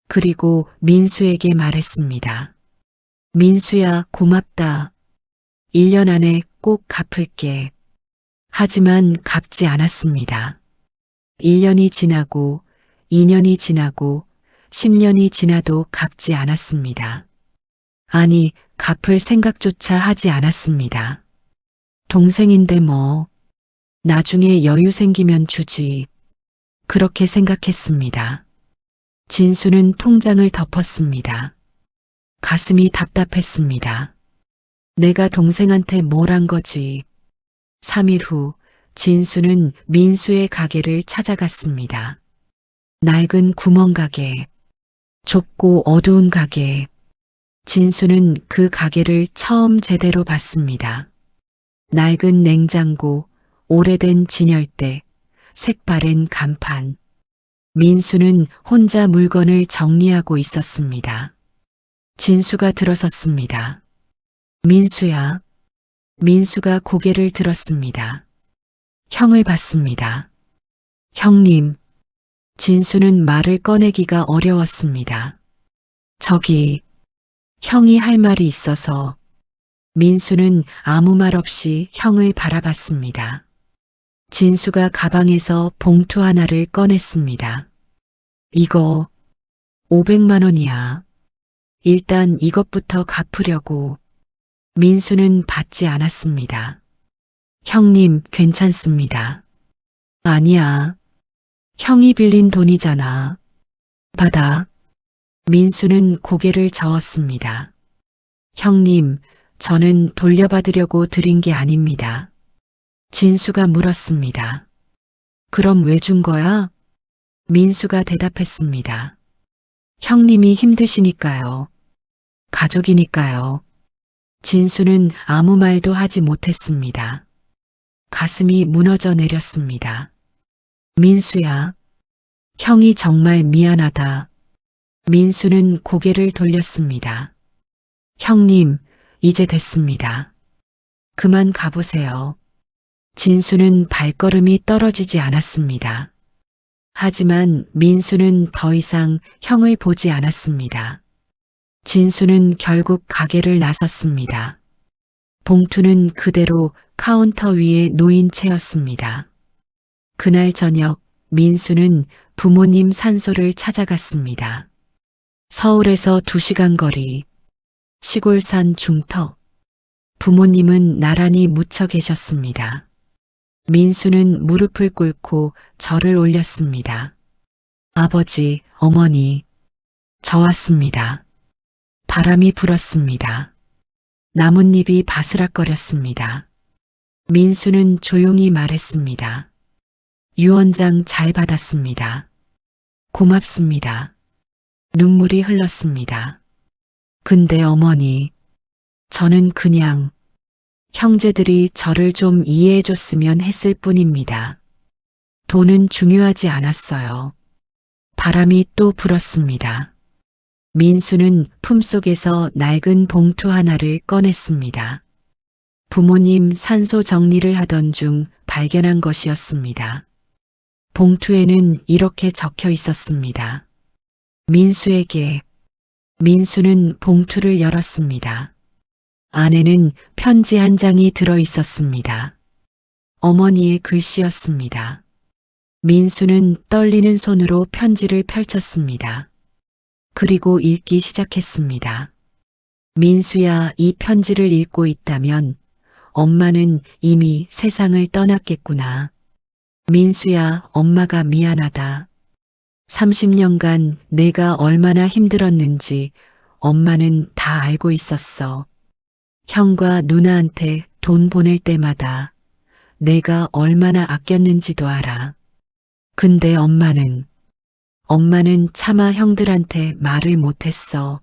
그리고 민수에게 말했습니다. 민수야, 고맙다. 1년 안에 꼭 갚을게. 하지만 갚지 않았습니다. 1년이 지나고 2년이 지나고 10년이 지나도 갚지 않았습니다. 아니, 갚을 생각조차 하지 않았습니다. 동생인데 뭐, 나중에 여유 생기면 주지. 그렇게 생각했습니다. 진수는 통장을 덮었습니다. 가슴이 답답했습니다. 내가 동생한테 뭘 한 거지. 3일 후 진수는 민수의 가게를 찾아갔습니다. 낡은 구멍 가게, 좁고 어두운 가게. 진수는 그 가게를 처음 제대로 봤습니다. 낡은 냉장고, 오래된 진열대, 색바랜 간판. 민수는 혼자 물건을 정리하고 있었습니다. 진수가 들어섰습니다. 민수야. 민수가 고개를 들었습니다. 형을 봤습니다. 형님. 진수는 말을 꺼내기가 어려웠습니다. 저기, 형이 할 말이 있어서. 민수는 아무 말 없이 형을 바라봤습니다. 진수가 가방에서 봉투 하나를 꺼냈습니다. 이거 500만 원이야. 일단 이것부터 갚으려고. 민수는 받지 않았습니다. 형님, 괜찮습니다. 아니야. 형이 빌린 돈이잖아. 받아. 민수는 고개를 저었습니다. 형님, 저는 돌려받으려고 드린 게 아닙니다. 진수가 물었습니다. 그럼 왜 준 거야? 민수가 대답했습니다. 형님이 힘드시니까요. 가족이니까요. 진수는 아무 말도 하지 못했습니다. 가슴이 무너져 내렸습니다. 민수야, 형이 정말 미안하다. 민수는 고개를 돌렸습니다. 형님, 이제 됐습니다. 그만 가보세요. 진수는 발걸음이 떨어지지 않았습니다. 하지만 민수는 더 이상 형을 보지 않았습니다. 진수는 결국 가게를 나섰습니다. 봉투는 그대로 카운터 위에 놓인 채였습니다. 그날 저녁 민수는 부모님 산소를 찾아갔습니다. 서울에서 2시간 거리, 시골산 중턱. 부모님은 나란히 묻혀 계셨습니다. 민수는 무릎을 꿇고 절을 올렸습니다. 아버지, 어머니, 저 왔습니다. 바람이 불었습니다. 나뭇잎이 바스락거렸습니다. 민수는 조용히 말했습니다. 유언장 잘 받았습니다. 고맙습니다. 눈물이 흘렀습니다. 근데 어머니, 저는 그냥 형제들이 저를 좀 이해해줬으면 했을 뿐입니다. 돈은 중요하지 않았어요. 바람이 또 불었습니다. 민수는 품속에서 낡은 봉투 하나를 꺼냈습니다. 부모님 산소 정리를 하던 중 발견한 것이었습니다. 봉투에는 이렇게 적혀 있었습니다. 민수에게. 민수는 봉투를 열었습니다. 안에는 편지 한 장이 들어 있었습니다. 어머니의 글씨였습니다. 민수는 떨리는 손으로 편지를 펼쳤습니다. 그리고 읽기 시작했습니다. 민수야, 이 편지를 읽고 있다면 엄마는 이미 세상을 떠났겠구나. 민수야, 엄마가 미안하다. 30년간 내가 얼마나 힘들었는지 엄마는 다 알고 있었어. 형과 누나한테 돈 보낼 때마다 내가 얼마나 아꼈는지도 알아. 근데 엄마는 차마 형들한테 말을 못했어.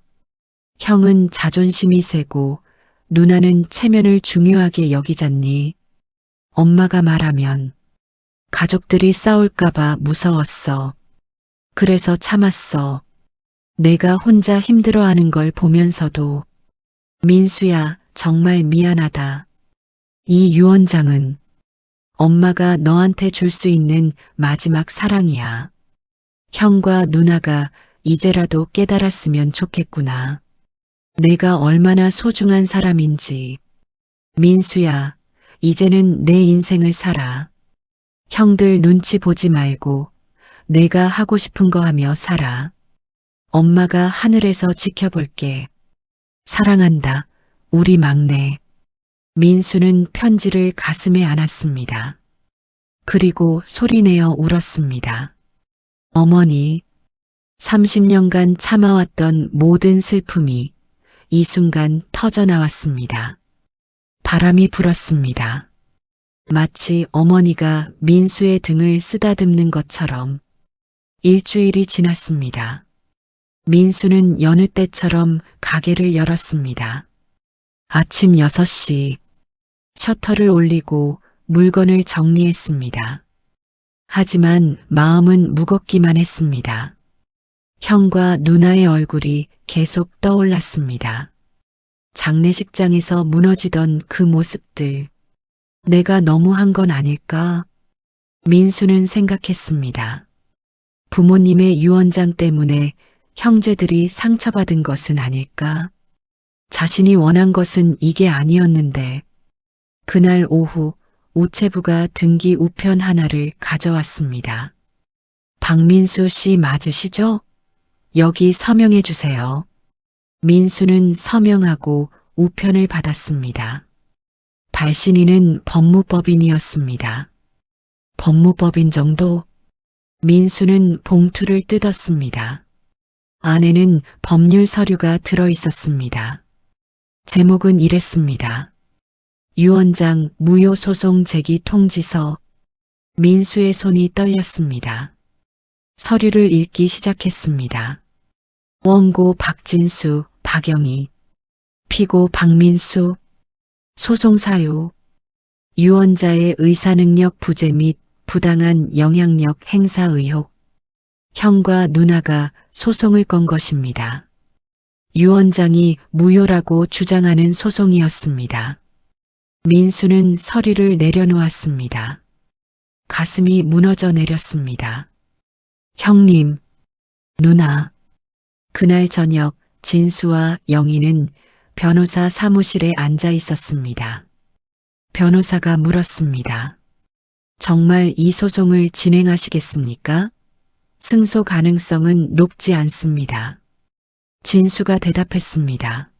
형은 자존심이 세고 누나는 체면을 중요하게 여기잖니. 엄마가 말하면 가족들이 싸울까봐 무서웠어. 그래서 참았어. 내가 혼자 힘들어하는 걸 보면서도 민수야, 정말 미안하다. 이 유언장은 엄마가 너한테 줄 수 있는 마지막 사랑이야. 형과 누나가 이제라도 깨달았으면 좋겠구나. 내가 얼마나 소중한 사람인지. 민수야, 이제는 내 인생을 살아. 형들 눈치 보지 말고 내가 하고 싶은 거 하며 살아. 엄마가 하늘에서 지켜볼게. 사랑한다, 우리 막내. 민수는 편지를 가슴에 안았습니다. 그리고 소리내어 울었습니다. 어머니, 30년간 참아왔던 모든 슬픔이 이 순간 터져나왔습니다. 바람이 불었습니다. 마치 어머니가 민수의 등을 쓰다듬는 것처럼. 일주일이 지났습니다. 민수는 여느 때처럼 가게를 열었습니다. 아침 6시 셔터를 올리고 물건을 정리했습니다. 하지만 마음은 무겁기만 했습니다. 형과 누나의 얼굴이 계속 떠올랐습니다. 장례식장에서 무너지던 그 모습들. 내가 너무한 건 아닐까? 민수는 생각했습니다. 부모님의 유언장 때문에 형제들이 상처받은 것은 아닐까? 자신이 원한 것은 이게 아니었는데. 그날 오후 우체부가 등기 우편 하나를 가져왔습니다. 박민수 씨 맞으시죠? 여기 서명해 주세요. 민수는 서명하고 우편을 받았습니다. 발신인은 법무법인이었습니다. 법무법인 정도? 민수는 봉투를 뜯었습니다. 안에는 법률 서류가 들어 있었습니다. 제목은 이랬습니다. 유언장 무효 소송 제기 통지서. 민수의 손이 떨렸습니다. 서류를 읽기 시작했습니다. 원고 박진수, 박영희. 피고 박민수. 소송 사유. 유언자의 의사능력 부재 및 부당한 영향력 행사 의혹. 형과 누나가 소송을 건 것입니다. 유언장이 무효라고 주장하는 소송이었습니다. 민수는 서류를 내려놓았습니다. 가슴이 무너져 내렸습니다. 형님, 누나. 그날 저녁 진수와 영희는 변호사 사무실에 앉아 있었습니다. 변호사가 물었습니다. 정말 이 소송을 진행하시겠습니까? 승소 가능성은 높지 않습니다. 진수가 대답했습니다.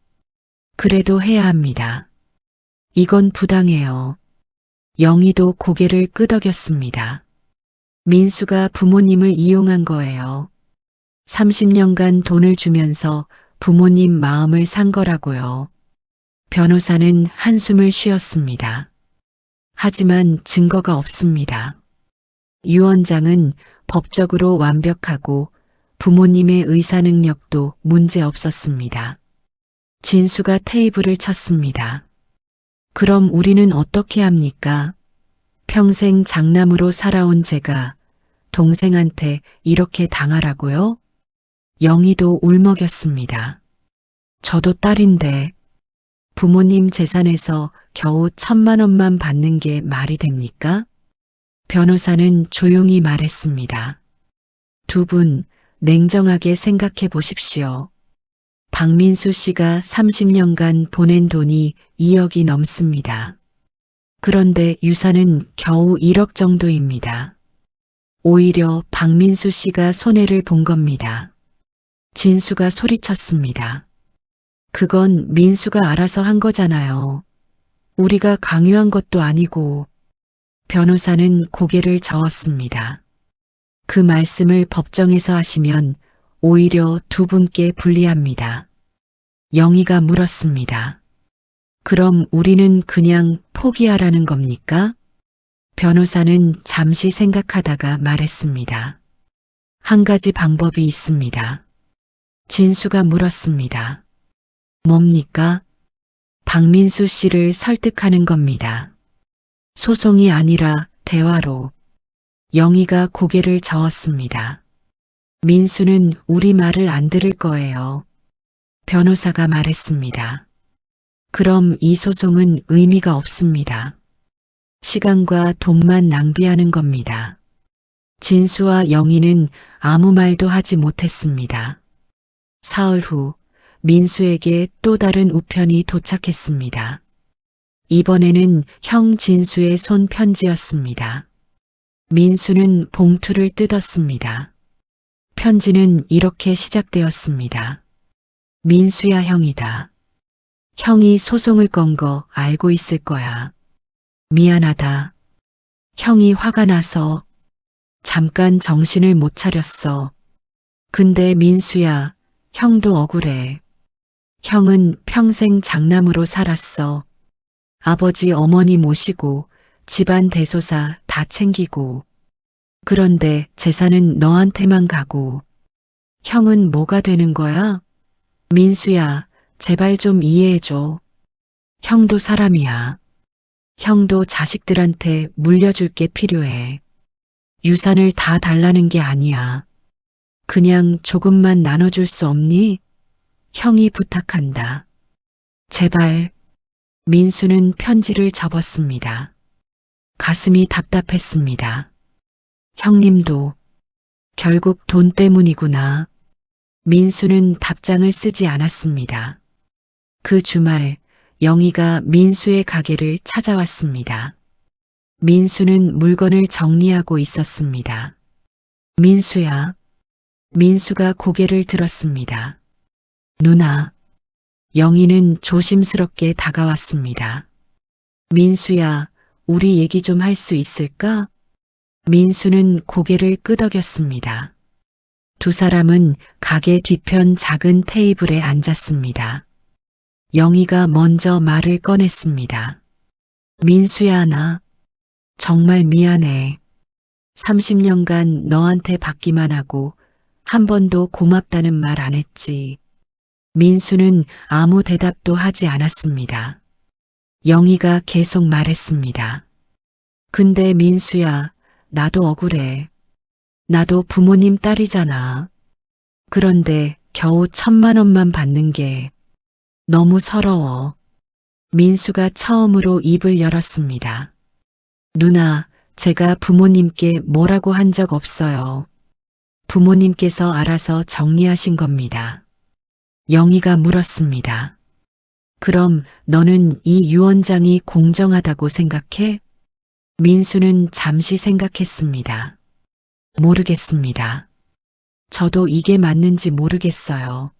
그래도 해야 합니다. 이건 부당해요. 영희도 고개를 끄덕였습니다. 민수가 부모님을 이용한 거예요. 30년간 돈을 주면서 부모님 마음을 산 거라고요. 변호사는 한숨을 쉬었습니다. 하지만 증거가 없습니다. 유언장은 법적으로 완벽하고 부모님의 의사능력도 문제 없었습니다. 진수가 테이블을 쳤습니다. 그럼 우리는 어떻게 합니까? 평생 장남으로 살아온 제가 동생한테 이렇게 당하라고요? 영희도 울먹였습니다. 저도 딸인데 부모님 재산에서 겨우 1,000만 원만 받는 게 말이 됩니까? 변호사는 조용히 말했습니다. 두 분 냉정하게 생각해 보십시오. 박민수 씨가 30년간 보낸 돈이 2억이 넘습니다. 그런데 유산은 겨우 1억 정도입니다. 오히려 박민수 씨가 손해를 본 겁니다. 진수가 소리쳤습니다. 그건 민수가 알아서 한 거잖아요. 우리가 강요한 것도 아니고. 변호사는 고개를 저었습니다. 그 말씀을 법정에서 하시면 오히려 두 분께 불리합니다. 영희가 물었습니다. 그럼 우리는 그냥 포기하라는 겁니까? 변호사는 잠시 생각하다가 말했습니다. 한 가지 방법이 있습니다. 진수가 물었습니다. 뭡니까? 박민수 씨를 설득하는 겁니다. 소송이 아니라 대화로. 영희가 고개를 저었습니다. 민수는 우리 말을 안 들을 거예요. 변호사가 말했습니다. 그럼 이 소송은 의미가 없습니다. 시간과 돈만 낭비하는 겁니다. 진수와 영희는 아무 말도 하지 못했습니다. 사흘 후 민수에게 또 다른 우편이 도착했습니다. 이번에는 형 진수의 손 편지였습니다. 민수는 봉투를 뜯었습니다. 편지는 이렇게 시작되었습니다. 민수야 형이다. 형이 소송을 건 거 알고 있을 거야. 미안하다. 형이 화가 나서 잠깐 정신을 못 차렸어. 근데 민수야, 형도 억울해. 형은 평생 장남으로 살았어. 아버지 어머니 모시고 집안 대소사 다 챙기고. 그런데 재산은 너한테만 가고. 형은 뭐가 되는 거야? 민수야, 제발 좀 이해해줘. 형도 사람이야. 형도 자식들한테 물려줄 게 필요해. 유산을 다 달라는 게 아니야. 그냥 조금만 나눠줄 수 없니? 형이 부탁한다. 제발. 민수는 편지를 접었습니다. 가슴이 답답했습니다. 형님도 결국 돈 때문이구나. 민수는 답장을 쓰지 않았습니다. 그 주말 영희가 민수의 가게를 찾아왔습니다. 민수는 물건을 정리하고 있었습니다. 민수야. 민수가 고개를 들었습니다. 누나. 영희는 조심스럽게 다가왔습니다. 민수야, 우리 얘기 좀 할 수 있을까? 민수는 고개를 끄덕였습니다. 두 사람은 가게 뒤편 작은 테이블에 앉았습니다. 영희가 먼저 말을 꺼냈습니다. 민수야, 나 정말 미안해. 30년간 너한테 받기만 하고 한 번도 고맙다는 말 안 했지. 민수는 아무 대답도 하지 않았습니다. 영희가 계속 말했습니다. 근데 민수야, 나도 억울해. 나도 부모님 딸이잖아. 그런데 겨우 1,000만 원만 받는 게 너무 서러워. 민수가 처음으로 입을 열었습니다. 누나, 제가 부모님께 뭐라고 한 적 없어요. 부모님께서 알아서 정리하신 겁니다. 영희가 물었습니다. 그럼 너는 이 유언장이 공정하다고 생각해? 민수는 잠시 생각했습니다. 모르겠습니다. 저도 이게 맞는지 모르겠어요.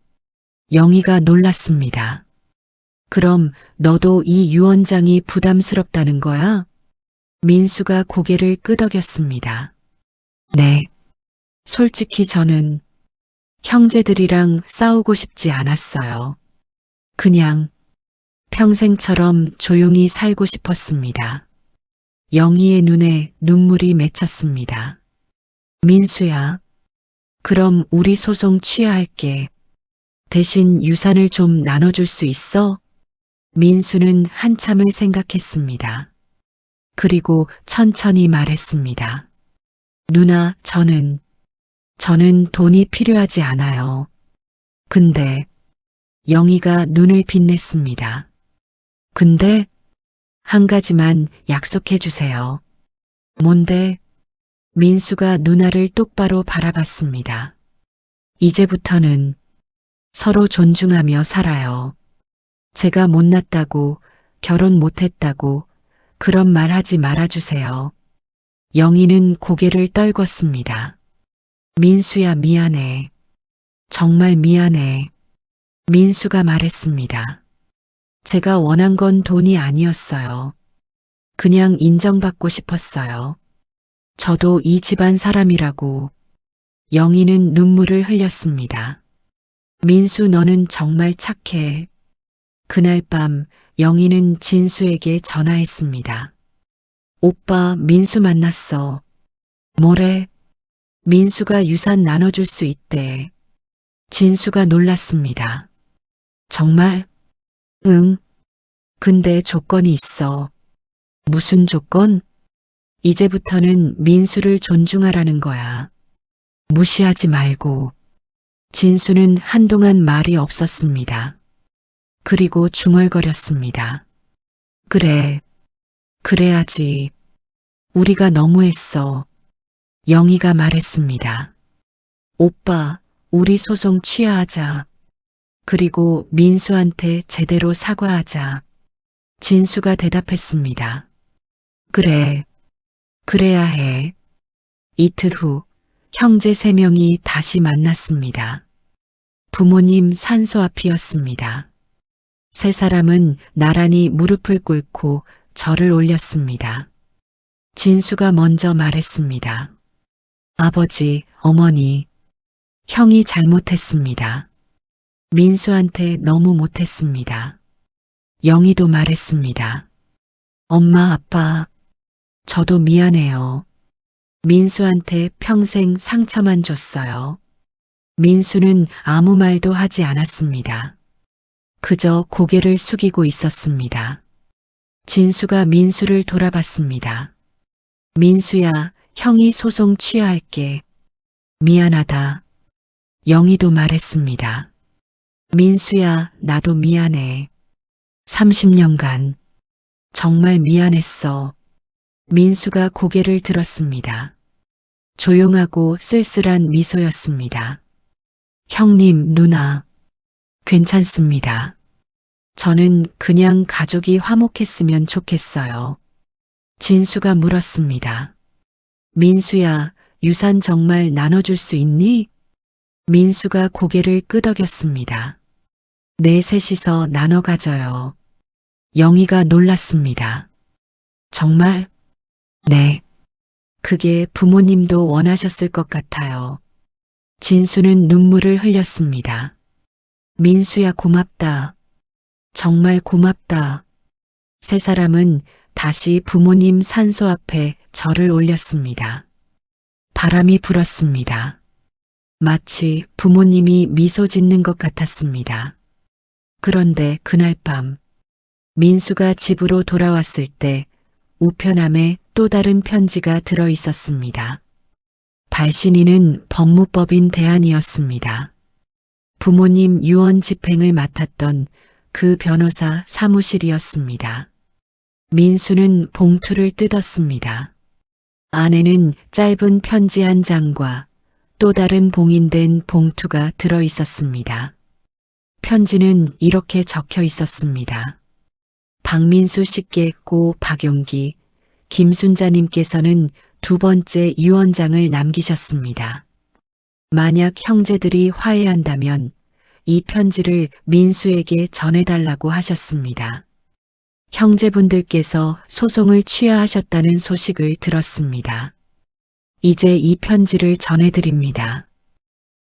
영희가 놀랐습니다. 그럼 너도 이 유언장이 부담스럽다는 거야? 민수가 고개를 끄덕였습니다. 네. 솔직히 저는 형제들이랑 싸우고 싶지 않았어요. 그냥 평생처럼 조용히 살고 싶었습니다. 영희의 눈에 눈물이 맺혔습니다. 민수야, 그럼 우리 소송 취하할게. 대신 유산을 좀 나눠줄 수 있어? 민수는 한참을 생각했습니다. 그리고 천천히 말했습니다. 누나, 저는 돈이 필요하지 않아요. 근데 영희가 눈을 빛냈습니다. 근데 한 가지만 약속해 주세요. 뭔데? 민수가 누나를 똑바로 바라봤습니다. 이제부터는 서로 존중하며 살아요. 제가 못났다고, 결혼 못했다고 그런 말 하지 말아주세요. 영희는 고개를 떨궜습니다. 민수야, 미안해. 정말 미안해. 민수가 말했습니다. 제가 원한 건 돈이 아니었어요. 그냥 인정받고 싶었어요. 저도 이 집안 사람이라고. 영희는 눈물을 흘렸습니다. 민수, 너는 정말 착해. 그날 밤 영희는 진수에게 전화했습니다. 오빠, 민수 만났어. 뭐래? 민수가 유산 나눠줄 수 있대. 진수가 놀랐습니다. 정말? 응. 근데 조건이 있어. 무슨 조건? 이제부터는 민수를 존중하라는 거야. 무시하지 말고. 진수는 한동안 말이 없었습니다. 그리고 중얼거렸습니다. 그래. 그래야지. 우리가 너무했어. 영희가 말했습니다. 오빠, 우리 소송 취하하자. 그리고 민수한테 제대로 사과하자. 진수가 대답했습니다. 그래. 그래야 해. 이틀 후 형제 3명이 다시 만났습니다. 부모님 산소 앞이었습니다. 3사람은 나란히 무릎을 꿇고 절을 올렸습니다. 진수가 먼저 말했습니다. 아버지, 어머니, 형이 잘못했습니다. 민수한테 너무 못했습니다. 영희도 말했습니다. 엄마, 아빠, 저도 미안해요. 민수한테 평생 상처만 줬어요. 민수는 아무 말도 하지 않았습니다. 그저 고개를 숙이고 있었습니다. 진수가 민수를 돌아봤습니다. 민수야, 형이 소송 취하할게. 미안하다. 영희도 말했습니다. 민수야, 나도 미안해. 30년간 정말 미안했어. 민수가 고개를 들었습니다. 조용하고 쓸쓸한 미소였습니다. 형님, 누나, 괜찮습니다. 저는 그냥 가족이 화목했으면 좋겠어요. 진수가 물었습니다. 민수야, 유산 정말 나눠줄 수 있니? 민수가 고개를 끄덕였습니다. 네, 셋이서 나눠 가져요. 영희가 놀랐습니다. 정말? 네. 그게 부모님도 원하셨을 것 같아요. 진수는 눈물을 흘렸습니다. 민수야, 고맙다. 정말 고맙다. 3사람은 다시 부모님 산소 앞에 절을 올렸습니다. 바람이 불었습니다. 마치 부모님이 미소 짓는 것 같았습니다. 그런데 그날 밤, 민수가 집으로 돌아왔을 때 우편함에 또 다른 편지가 들어 있었습니다. 발신인은 법무법인 대안이었습니다. 부모님 유언 집행을 맡았던 그 변호사 사무실이었습니다. 민수는 봉투를 뜯었습니다. 안에는 짧은 편지 한 장과 또 다른 봉인된 봉투가 들어 있었습니다. 편지는 이렇게 적혀 있었습니다. 박민수 씨께 고 박용기, 김순자님께서는 2번째 유언장을 남기셨습니다. 만약 형제들이 화해한다면 이 편지를 민수에게 전해달라고 하셨습니다. 형제분들께서 소송을 취하하셨다는 소식을 들었습니다. 이제 이 편지를 전해드립니다.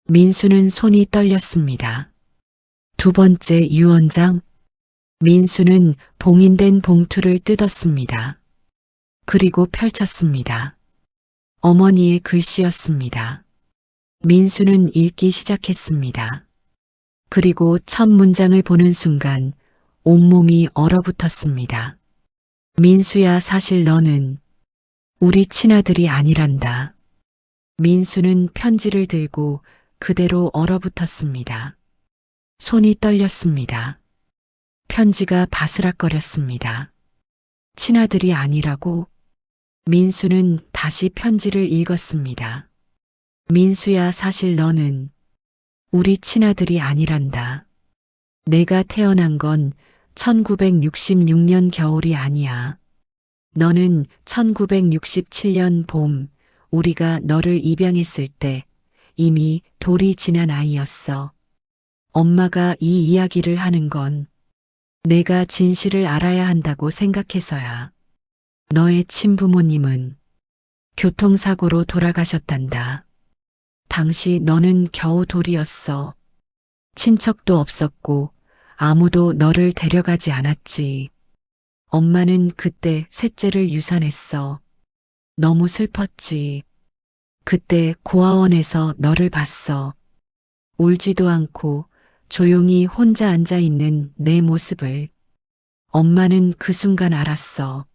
민수는 손이 떨렸습니다. 2번째 유언장. 민수는 봉인된 봉투를 뜯었습니다. 그리고 펼쳤습니다. 어머니의 글씨였습니다. 민수는 읽기 시작했습니다. 그리고 첫 문장을 보는 순간 온몸이 얼어붙었습니다. 민수야, 사실 너는 우리 친아들이 아니란다. 민수는 편지를 들고 그대로 얼어붙었습니다. 손이 떨렸습니다. 편지가 바스락거렸습니다. 친아들이 아니라고? 민수는 다시 편지를 읽었습니다. 민수야, 사실 너는 우리 친아들이 아니란다. 내가 태어난 건 1966년 겨울이 아니야. 너는 1967년 봄 우리가 너를 입양했을 때 이미 돌이 지난 아이였어. 엄마가 이 이야기를 하는 건 내가 진실을 알아야 한다고 생각해서야. 너의 친부모님은 교통사고로 돌아가셨단다. 당시 너는 겨우 돌이었어. 친척도 없었고 아무도 너를 데려가지 않았지. 엄마는 그때 셋째를 유산했어. 너무 슬펐지. 그때 고아원에서 너를 봤어. 울지도 않고 조용히 혼자 앉아 있는 내 모습을. 엄마는 그 순간 알았어.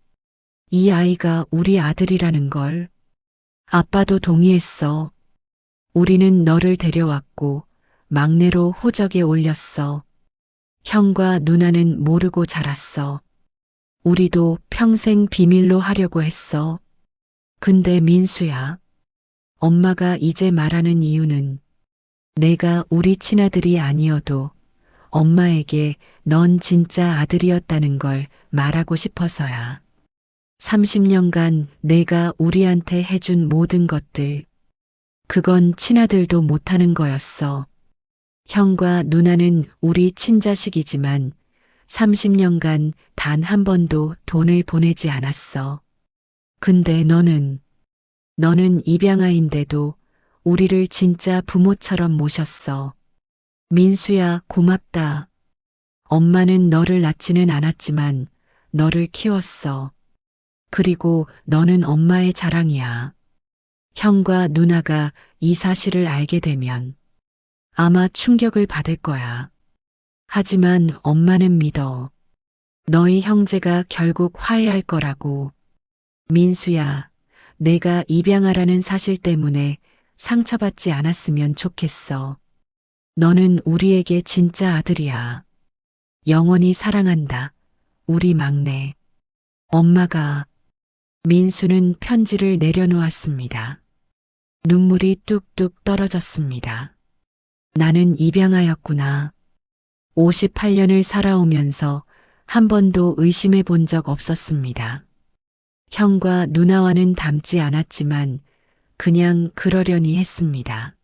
이 아이가 우리 아들이라는 걸. 아빠도 동의했어. 우리는 너를 데려왔고 막내로 호적에 올렸어. 형과 누나는 모르고 자랐어. 우리도 평생 비밀로 하려고 했어. 근데 민수야, 엄마가 이제 말하는 이유는 내가 우리 친아들이 아니어도 엄마에게 넌 진짜 아들이었다는 걸 말하고 싶어서야. 30년간 내가 우리한테 해준 모든 것들, 그건 친아들도 못하는 거였어. 형과 누나는 우리 친자식이지만 30년간 단 한 번도 돈을 보내지 않았어. 근데 너는 입양아인데도 우리를 진짜 부모처럼 모셨어. 민수야, 고맙다. 엄마는 너를 낳지는 않았지만 너를 키웠어. 그리고 너는 엄마의 자랑이야. 형과 누나가 이 사실을 알게 되면 아마 충격을 받을 거야. 하지만 엄마는 믿어. 너희 형제가 결국 화해할 거라고. 민수야, 내가 입양아라는 사실 때문에 상처받지 않았으면 좋겠어. 너는 우리에게 진짜 아들이야. 영원히 사랑한다. 우리 막내. 엄마가. 민수는 편지를 내려놓았습니다. 눈물이 뚝뚝 떨어졌습니다. 나는 입양아였구나. 58년을 살아오면서 한 번도 의심해 본 적 없었습니다. 형과 누나와는 닮지 않았지만 그냥 그러려니 했습니다.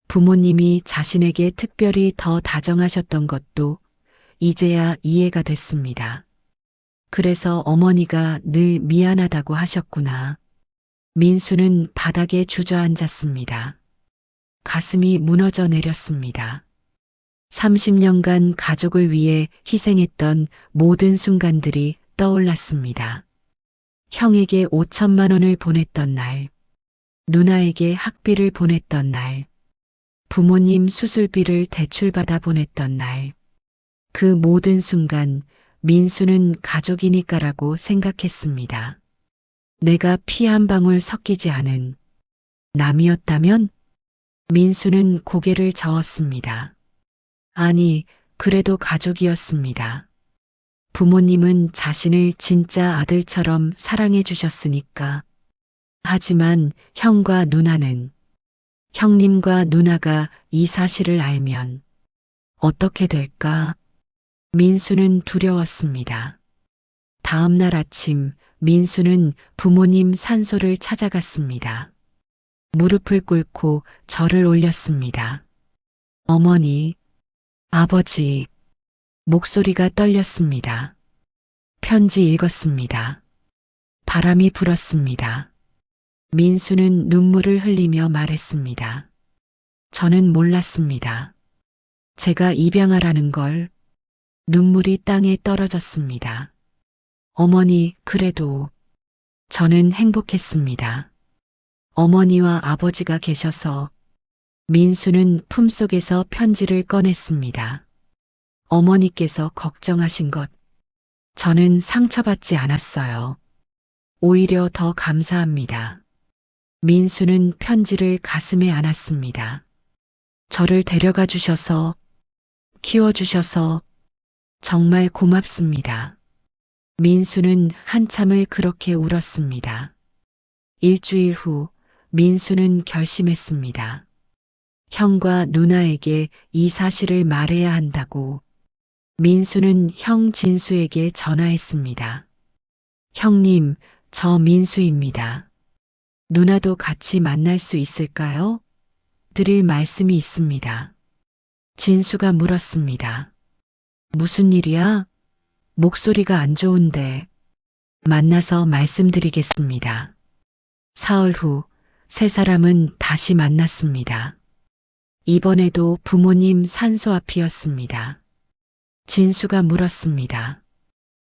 부모님이 자신에게 특별히 더 다정하셨던 것도 이제야 이해가 됐습니다. 그래서 어머니가 늘 미안하다고 하셨구나. 민수는 바닥에 주저앉았습니다. 가슴이 무너져 내렸습니다. 30년간 가족을 위해 희생했던 모든 순간들이 떠올랐습니다. 형에게 5천만 원을 보냈던 날, 누나에게 학비를 보냈던 날, 부모님 수술비를 대출받아 보냈던 날, 그 모든 순간 민수는 가족이니까라고 생각했습니다. 내가 피 한 방울 섞이지 않은 남이었다면? 민수는 고개를 저었습니다. 아니, 그래도 가족이었습니다. 부모님은 자신을 진짜 아들처럼 사랑해 주셨으니까. 하지만 형과 누나는, 형님과 누나가 이 사실을 알면 어떻게 될까? 민수는 두려웠습니다. 다음 날 아침 민수는 부모님 산소를 찾아갔습니다. 무릎을 꿇고 절을 올렸습니다. 어머니, 아버지, 목소리가 떨렸습니다. 편지 읽었습니다. 바람이 불었습니다. 민수는 눈물을 흘리며 말했습니다. 저는 몰랐습니다. 제가 입양아라는 걸. 눈물이 땅에 떨어졌습니다. 어머니, 그래도 저는 행복했습니다. 어머니와 아버지가 계셔서. 민수는 품속에서 편지를 꺼냈습니다. 어머니께서 걱정하신 것, 저는 상처받지 않았어요. 오히려 더 감사합니다. 민수는 편지를 가슴에 안았습니다. 저를 데려가 주셔서, 키워주셔서 정말 고맙습니다. 민수는 한참을 그렇게 울었습니다. 일주일 후 민수는 결심했습니다. 형과 누나에게 이 사실을 말해야 한다고. 민수는 형 진수에게 전화했습니다. 형님, 저 민수입니다. 누나도 같이 만날 수 있을까요? 드릴 말씀이 있습니다. 진수가 물었습니다. 무슨 일이야? 목소리가 안 좋은데. 만나서 말씀드리겠습니다. 사흘 후 세 사람은 다시 만났습니다. 이번에도 부모님 산소 앞이었습니다. 진수가 물었습니다.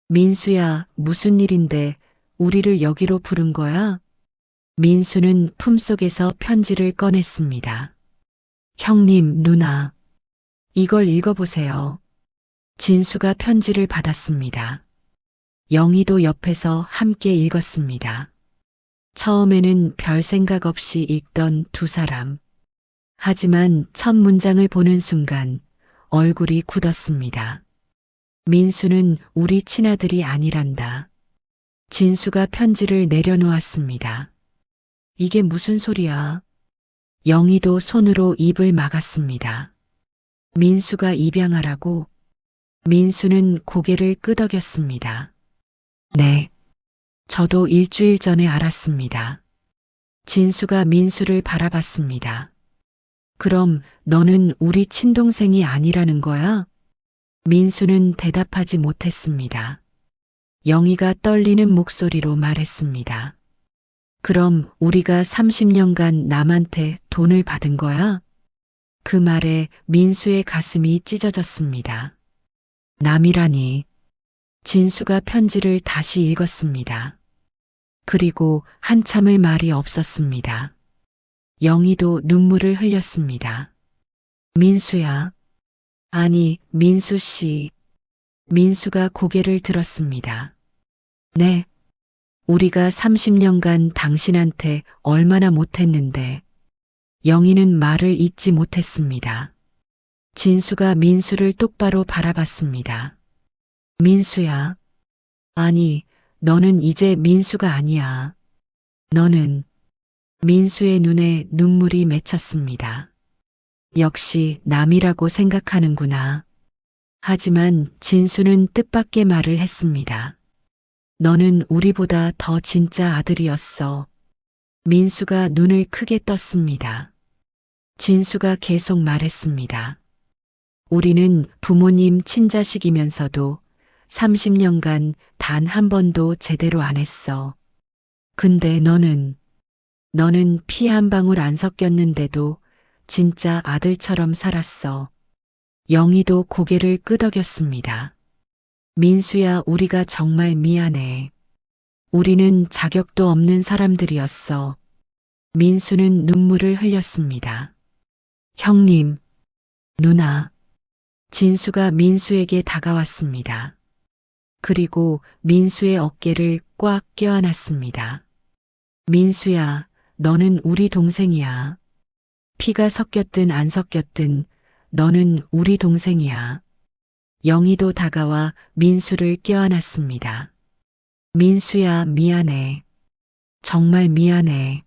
민수야, 무슨 일인데 우리를 여기로 부른 거야? 민수는 품속에서 편지를 꺼냈습니다. 형님, 누나, 이걸 읽어보세요. 진수가 편지를 받았습니다. 영희도 옆에서 함께 읽었습니다. 처음에는 별 생각 없이 읽던 두 사람. 하지만 첫 문장을 보는 순간 얼굴이 굳었습니다. 민수는 우리 친아들이 아니란다. 진수가 편지를 내려놓았습니다. 이게 무슨 소리야? 영희도 손으로 입을 막았습니다. 민수가 입양하라고? 민수는 고개를 끄덕였습니다. 네. 저도 일주일 전에 알았습니다. 진수가 민수를 바라봤습니다. 그럼 너는 우리 친동생이 아니라는 거야? 민수는 대답하지 못했습니다. 영희가 떨리는 목소리로 말했습니다. 그럼 우리가 30년간 남한테 돈을 받은 거야? 그 말에 민수의 가슴이 찢어졌습니다. 남이라니. 진수가 편지를 다시 읽었습니다. 그리고 한참을 말이 없었습니다. 영희도 눈물을 흘렸습니다. 민수야. 아니, 민수 씨. 민수가 고개를 들었습니다. 네. 우리가 30년간 당신한테 얼마나 못했는데. 영희는 말을 잇지 못했습니다. 진수가 민수를 똑바로 바라봤습니다. 민수야. 아니, 너는 이제 민수가 아니야. 너는. 민수의 눈에 눈물이 맺혔습니다. 역시 남이라고 생각하는구나. 하지만 진수는 뜻밖의 말을 했습니다. 너는 우리보다 더 진짜 아들이었어. 민수가 눈을 크게 떴습니다. 진수가 계속 말했습니다. 우리는 부모님 친자식이면서도 30년간 단 한 번도 제대로 안 했어. 근데 너는 피 한 방울 안 섞였는데도 진짜 아들처럼 살았어. 영희도 고개를 끄덕였습니다. 민수야, 우리가 정말 미안해. 우리는 자격도 없는 사람들이었어. 민수는 눈물을 흘렸습니다. 형님, 누나. 진수가 민수에게 다가왔습니다. 그리고 민수의 어깨를 꽉 껴안았습니다. 민수야, 너는 우리 동생이야. 피가 섞였든 안 섞였든 너는 우리 동생이야. 영희도 다가와 민수를 껴안았습니다. 민수야, 미안해. 정말 미안해.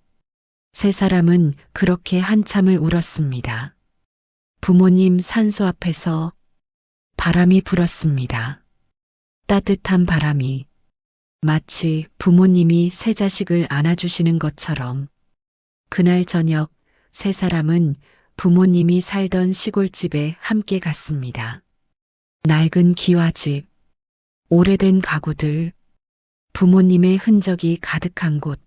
세 사람은 그렇게 한참을 울었습니다. 부모님 산소 앞에서 바람이 불었습니다. 따뜻한 바람이. 마치 부모님이 새 자식을 안아주시는 것처럼. 그날 저녁 세 사람은 부모님이 살던 시골집에 함께 갔습니다. 낡은 기와집, 오래된 가구들, 부모님의 흔적이 가득한 곳.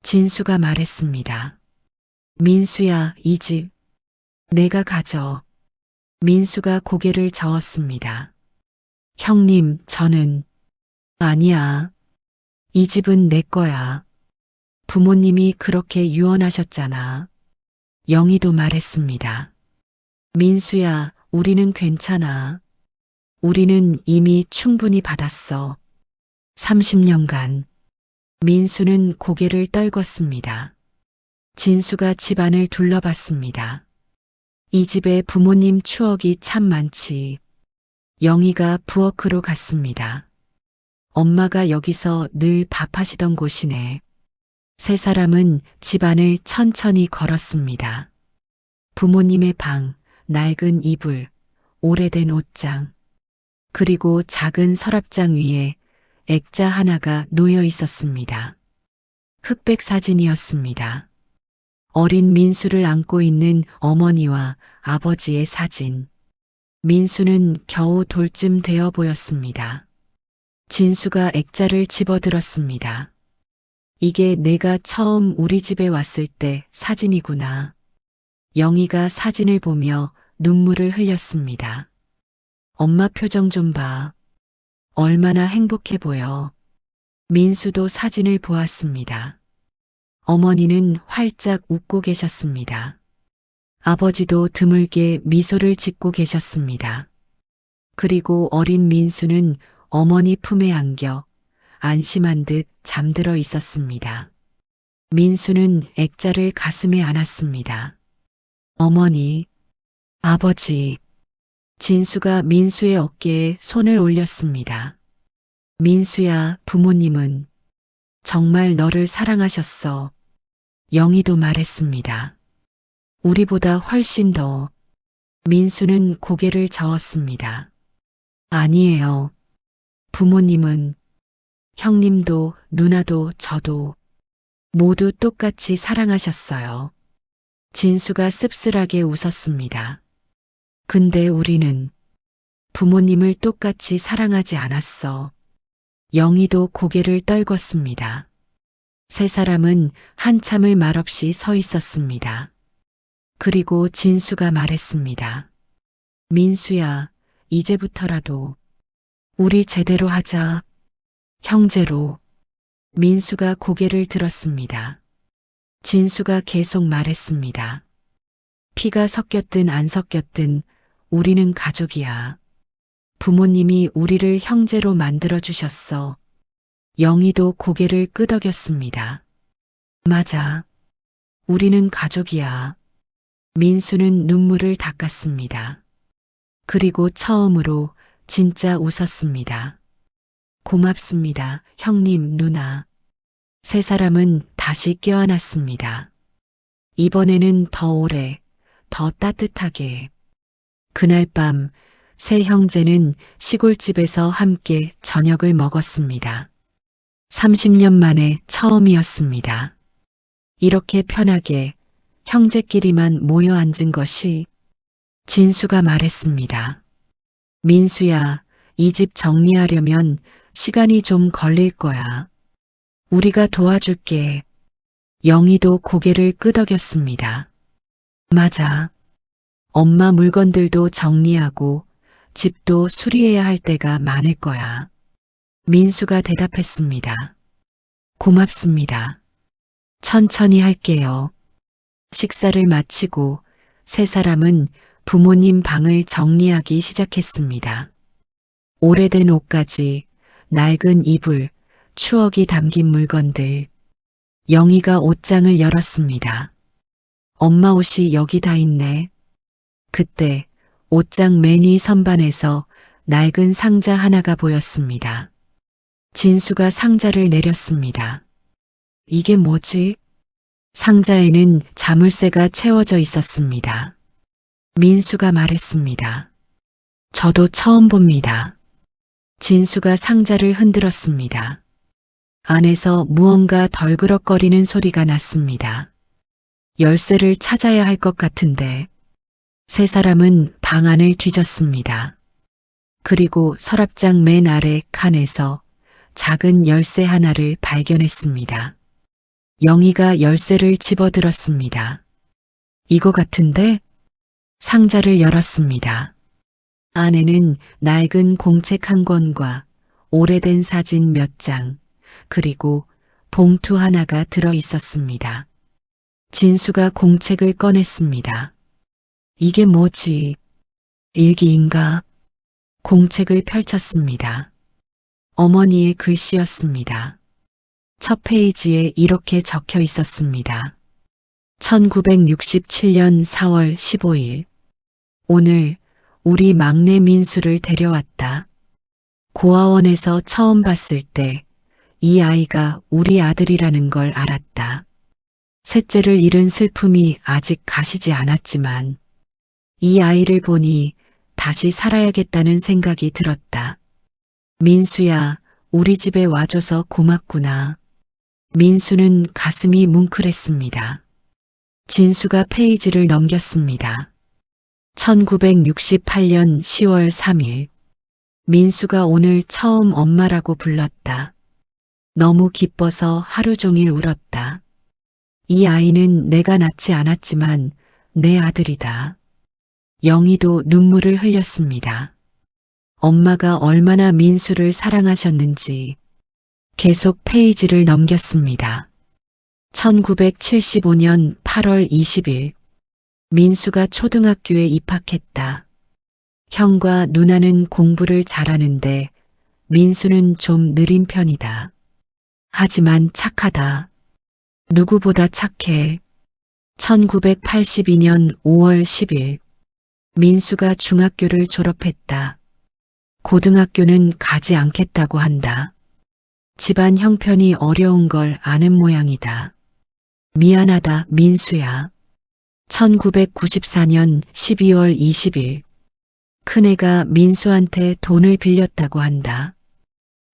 진수가 말했습니다. 민수야, 이 집 내가 가져. 민수가 고개를 저었습니다. 형님, 저는 아니야. 이 집은 내 거야. 부모님이 그렇게 유언하셨잖아. 영희도 말했습니다. 민수야, 우리는 괜찮아. 우리는 이미 충분히 받았어. 30년간. 민수는 고개를 떨궜습니다. 진수가 집안을 둘러봤습니다. 이 집에 부모님 추억이 참 많지. 영희가 부엌으로 갔습니다. 엄마가 여기서 늘 밥하시던 곳이네. 세 사람은 집안을 천천히 걸었습니다. 부모님의 방, 낡은 이불, 오래된 옷장, 그리고 작은 서랍장 위에 액자 하나가 놓여 있었습니다. 흑백 사진이었습니다. 어린 민수를 안고 있는 어머니와 아버지의 사진. 민수는 겨우 돌쯤 되어 보였습니다. 진수가 액자를 집어들었습니다. 이게 내가 처음 우리 집에 왔을 때 사진이구나. 영희가 사진을 보며 눈물을 흘렸습니다. 엄마 표정 좀 봐. 얼마나 행복해 보여. 민수도 사진을 보았습니다. 어머니는 활짝 웃고 계셨습니다. 아버지도 드물게 미소를 짓고 계셨습니다. 그리고 어린 민수는 어머니 품에 안겨 안심한 듯 잠들어 있었습니다. 민수는 액자를 가슴에 안았습니다. 어머니, 아버지. 진수가 민수의 어깨에 손을 올렸습니다. 민수야, 부모님은 정말 너를 사랑하셨어. 영희도 말했습니다. 우리보다 훨씬 더. 민수는 고개를 저었습니다. 아니에요. 부모님은, 형님도 누나도 저도 모두 똑같이 사랑하셨어요. 진수가 씁쓸하게 웃었습니다. 근데 우리는 부모님을 똑같이 사랑하지 않았어. 영희도 고개를 떨궜습니다. 세 사람은 한참을 말없이 서 있었습니다. 그리고 진수가 말했습니다. 민수야, 이제부터라도 우리 제대로 하자. 형제로. 민수가 고개를 들었습니다. 진수가 계속 말했습니다. 피가 섞였든 안 섞였든 우리는 가족이야. 부모님이 우리를 형제로 만들어주셨어. 영희도 고개를 끄덕였습니다. 맞아. 우리는 가족이야. 민수는 눈물을 닦았습니다. 그리고 처음으로 진짜 웃었습니다. 고맙습니다, 형님, 누나. 세 사람은 다시 껴안았습니다. 이번에는 더 오래, 더 따뜻하게. 그날 밤, 세 형제는 시골집에서 함께 저녁을 먹었습니다. 30년 만에 처음이었습니다. 이렇게 편하게 형제끼리만 모여 앉은 것이. 진수가 말했습니다. 민수야, 이 집 정리하려면 시간이 좀 걸릴 거야. 우리가 도와줄게. 영희도 고개를 끄덕였습니다. 맞아. 엄마 물건들도 정리하고 집도 수리해야 할 때가 많을 거야. 민수가 대답했습니다. 고맙습니다. 천천히 할게요. 식사를 마치고 세 사람은 부모님 방을 정리하기 시작했습니다. 오래된 옷가지, 낡은 이불, 추억이 담긴 물건들. 영희가 옷장을 열었습니다. 엄마 옷이 여기 다 있네. 그때 옷장 맨 위 선반에서 낡은 상자 하나가 보였습니다. 진수가 상자를 내렸습니다. 이게 뭐지? 상자에는 자물쇠가 채워져 있었습니다. 민수가 말했습니다. 저도 처음 봅니다. 진수가 상자를 흔들었습니다. 안에서 무언가 덜그럭거리는 소리가 났습니다. 열쇠를 찾아야 할 것 같은데. 세 사람은 방 안을 뒤졌습니다. 그리고 서랍장 맨 아래 칸에서 작은 열쇠 하나를 발견했습니다. 영희가 열쇠를 집어들었습니다. 이거 같은데? 상자를 열었습니다. 안에는 낡은 공책 한 권과 오래된 사진 몇 장, 그리고 봉투 하나가 들어 있었습니다. 진수가 공책을 꺼냈습니다. 이게 뭐지? 일기인가? 공책을 펼쳤습니다. 어머니의 글씨였습니다. 첫 페이지에 이렇게 적혀 있었습니다. 1967년 4월 15일. 오늘 우리 막내 민수를 데려왔다. 고아원에서 처음 봤을 때 이 아이가 우리 아들이라는 걸 알았다. 셋째를 잃은 슬픔이 아직 가시지 않았지만 이 아이를 보니 다시 살아야겠다는 생각이 들었다. 민수야, 우리 집에 와줘서 고맙구나. 민수는 가슴이 뭉클했습니다. 진수가 페이지를 넘겼습니다. 1968년 10월 3일. 민수가 오늘 처음 엄마라고 불렀다. 너무 기뻐서 하루 종일 울었다. 이 아이는 내가 낳지 않았지만 내 아들이다. 영희도 눈물을 흘렸습니다. 엄마가 얼마나 민수를 사랑하셨는지. 계속 페이지를 넘겼습니다. 1975년 8월 20일. 민수가 초등학교에 입학했다. 형과 누나는 공부를 잘하는데 민수는 좀 느린 편이다. 하지만 착하다. 누구보다 착해. 1982년 5월 10일 민수가 중학교를 졸업했다. 고등학교는 가지 않겠다고 한다. 집안 형편이 어려운 걸 아는 모양이다. 미안하다, 민수야. 1994년 12월 20일 큰애가 민수한테 돈을 빌렸다고 한다.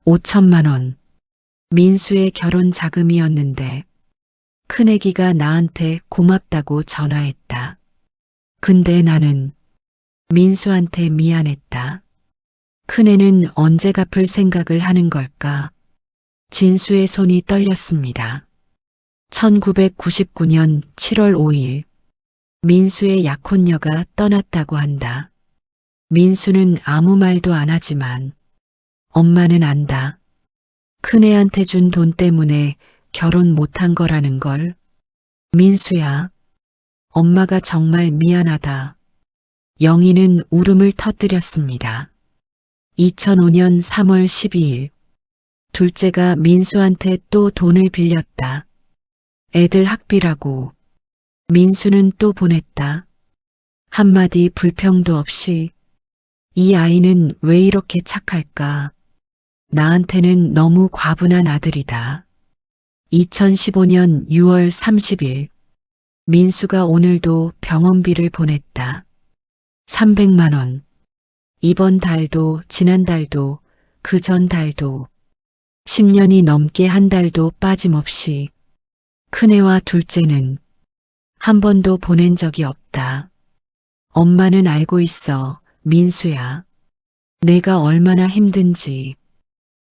5천만 원. 민수의 결혼 자금이었는데 큰애기가 나한테 고맙다고 전화했다. 근데 나는 민수한테 미안했다. 큰애는 언제 갚을 생각을 하는 걸까? 진수의 손이 떨렸습니다. 1999년 7월 5일 민수의 약혼녀가 떠났다고 한다. 민수는 아무 말도 안 하지만 엄마는 안다. 큰애한테 준 돈 때문에 결혼 못한 거라는 걸. 민수야, 엄마가 정말 미안하다. 영희는 울음을 터뜨렸습니다. 2005년 3월 12일 둘째가 민수한테 또 돈을 빌렸다. 애들 학비라고. 민수는 또 보냈다. 한마디 불평도 없이. 이 아이는 왜 이렇게 착할까? 나한테는 너무 과분한 아들이다. 2015년 6월 30일 민수가 오늘도 병원비를 보냈다. 300만 원. 이번 달도 지난달도 그 전 달도 10년이 넘게 한 달도 빠짐없이. 큰애와 둘째는 한 번도 보낸 적이 없다. 엄마는 알고 있어, 민수야. 내가 얼마나 힘든지.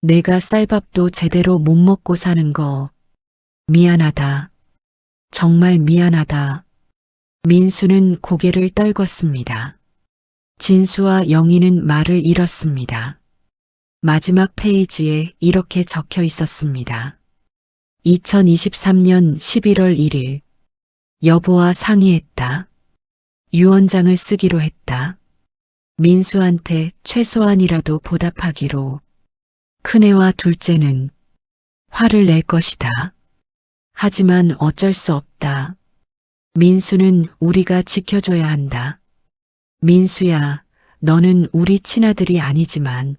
내가 쌀밥도 제대로 못 먹고 사는 거. 미안하다. 정말 미안하다. 민수는 고개를 떨궜습니다. 진수와 영희는 말을 잃었습니다. 마지막 페이지에 이렇게 적혀 있었습니다. 2023년 11월 1일 여보와 상의했다. 유언장을 쓰기로 했다. 민수한테 최소한이라도 보답하기로. 큰애와 둘째는 화를 낼 것이다. 하지만 어쩔 수 없다. 민수는 우리가 지켜줘야 한다. 민수야, 너는 우리 친아들이 아니지만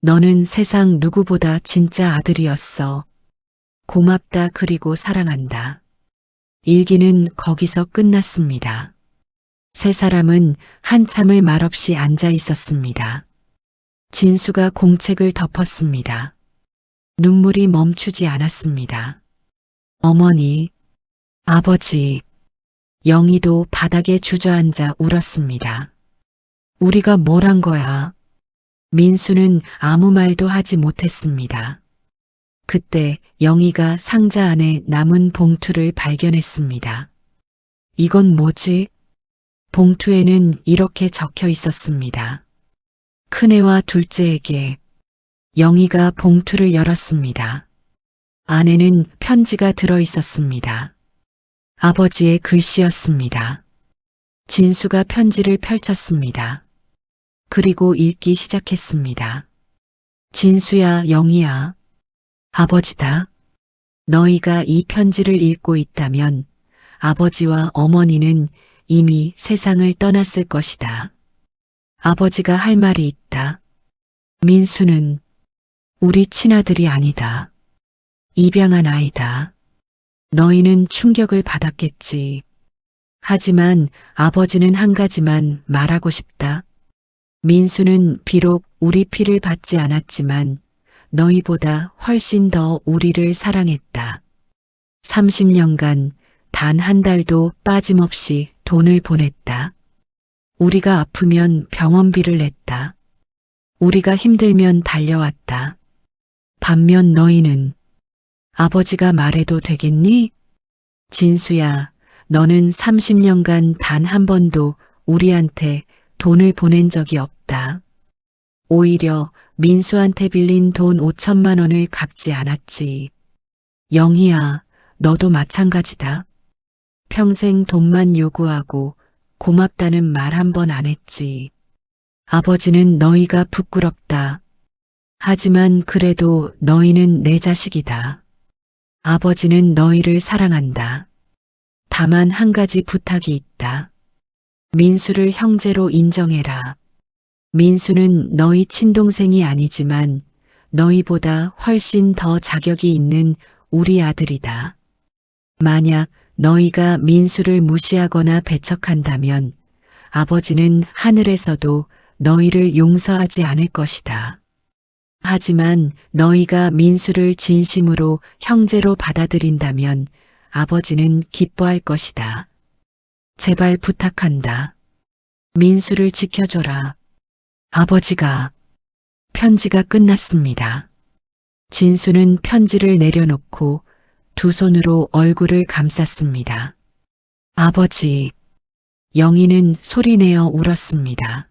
너는 세상 누구보다 진짜 아들이었어. 고맙다 그리고 사랑한다. 일기는 거기서 끝났습니다. 세 사람은 한참을 말없이 앉아 있었습니다. 진수가 공책을 덮었습니다. 눈물이 멈추지 않았습니다. 어머니, 아버지, 영희도 바닥에 주저앉아 울었습니다. 우리가 뭘 한 거야? 민수는 아무 말도 하지 못했습니다. 그때 영희가 상자 안에 남은 봉투를 발견했습니다. 이건 뭐지? 봉투에는 이렇게 적혀 있었습니다. 큰애와 둘째에게. 영희가 봉투를 열었습니다. 안에는 편지가 들어 있었습니다. 아버지의 글씨였습니다. 진수가 편지를 펼쳤습니다. 그리고 읽기 시작했습니다. 진수야, 영희야. 아버지다. 너희가 이 편지를 읽고 있다면 아버지와 어머니는 이미 세상을 떠났을 것이다. 아버지가 할 말이 있다. 민수는 우리 친아들이 아니다. 입양한 아이다. 너희는 충격을 받았겠지. 하지만 아버지는 한 가지만 말하고 싶다. 민수는 비록 우리 피를 받지 않았지만 너희보다 훨씬 더 우리를 사랑했다. 30년간 단 한 달도 빠짐없이 돈을 보냈다. 우리가 아프면 병원비를 냈다. 우리가 힘들면 달려왔다. 반면 너희는 아버지가 말해도 되겠니? 진수야, 너는 30년간 단 한 번도 우리한테 돈을 보낸 적이 없다. 오히려 민수한테 빌린 돈 5천만 원을 갚지 않았지. 영희야, 너도 마찬가지다. 평생 돈만 요구하고 고맙다는 말 한 번 안 했지. 아버지는 너희가 부끄럽다. 하지만 그래도 너희는 내 자식이다. 아버지는 너희를 사랑한다. 다만 한 가지 부탁이 있다. 민수를 형제로 인정해라. 민수는 너희 친동생이 아니지만 너희보다 훨씬 더 자격이 있는 우리 아들이다. 만약 너희가 민수를 무시하거나 배척한다면 아버지는 하늘에서도 너희를 용서하지 않을 것이다. 하지만 너희가 민수를 진심으로 형제로 받아들인다면 아버지는 기뻐할 것이다. 제발 부탁한다. 민수를 지켜줘라. 아버지가. 편지가 끝났습니다. 진수는 편지를 내려놓고 두 손으로 얼굴을 감쌌습니다. 아버지. 영희는 소리내어 울었습니다.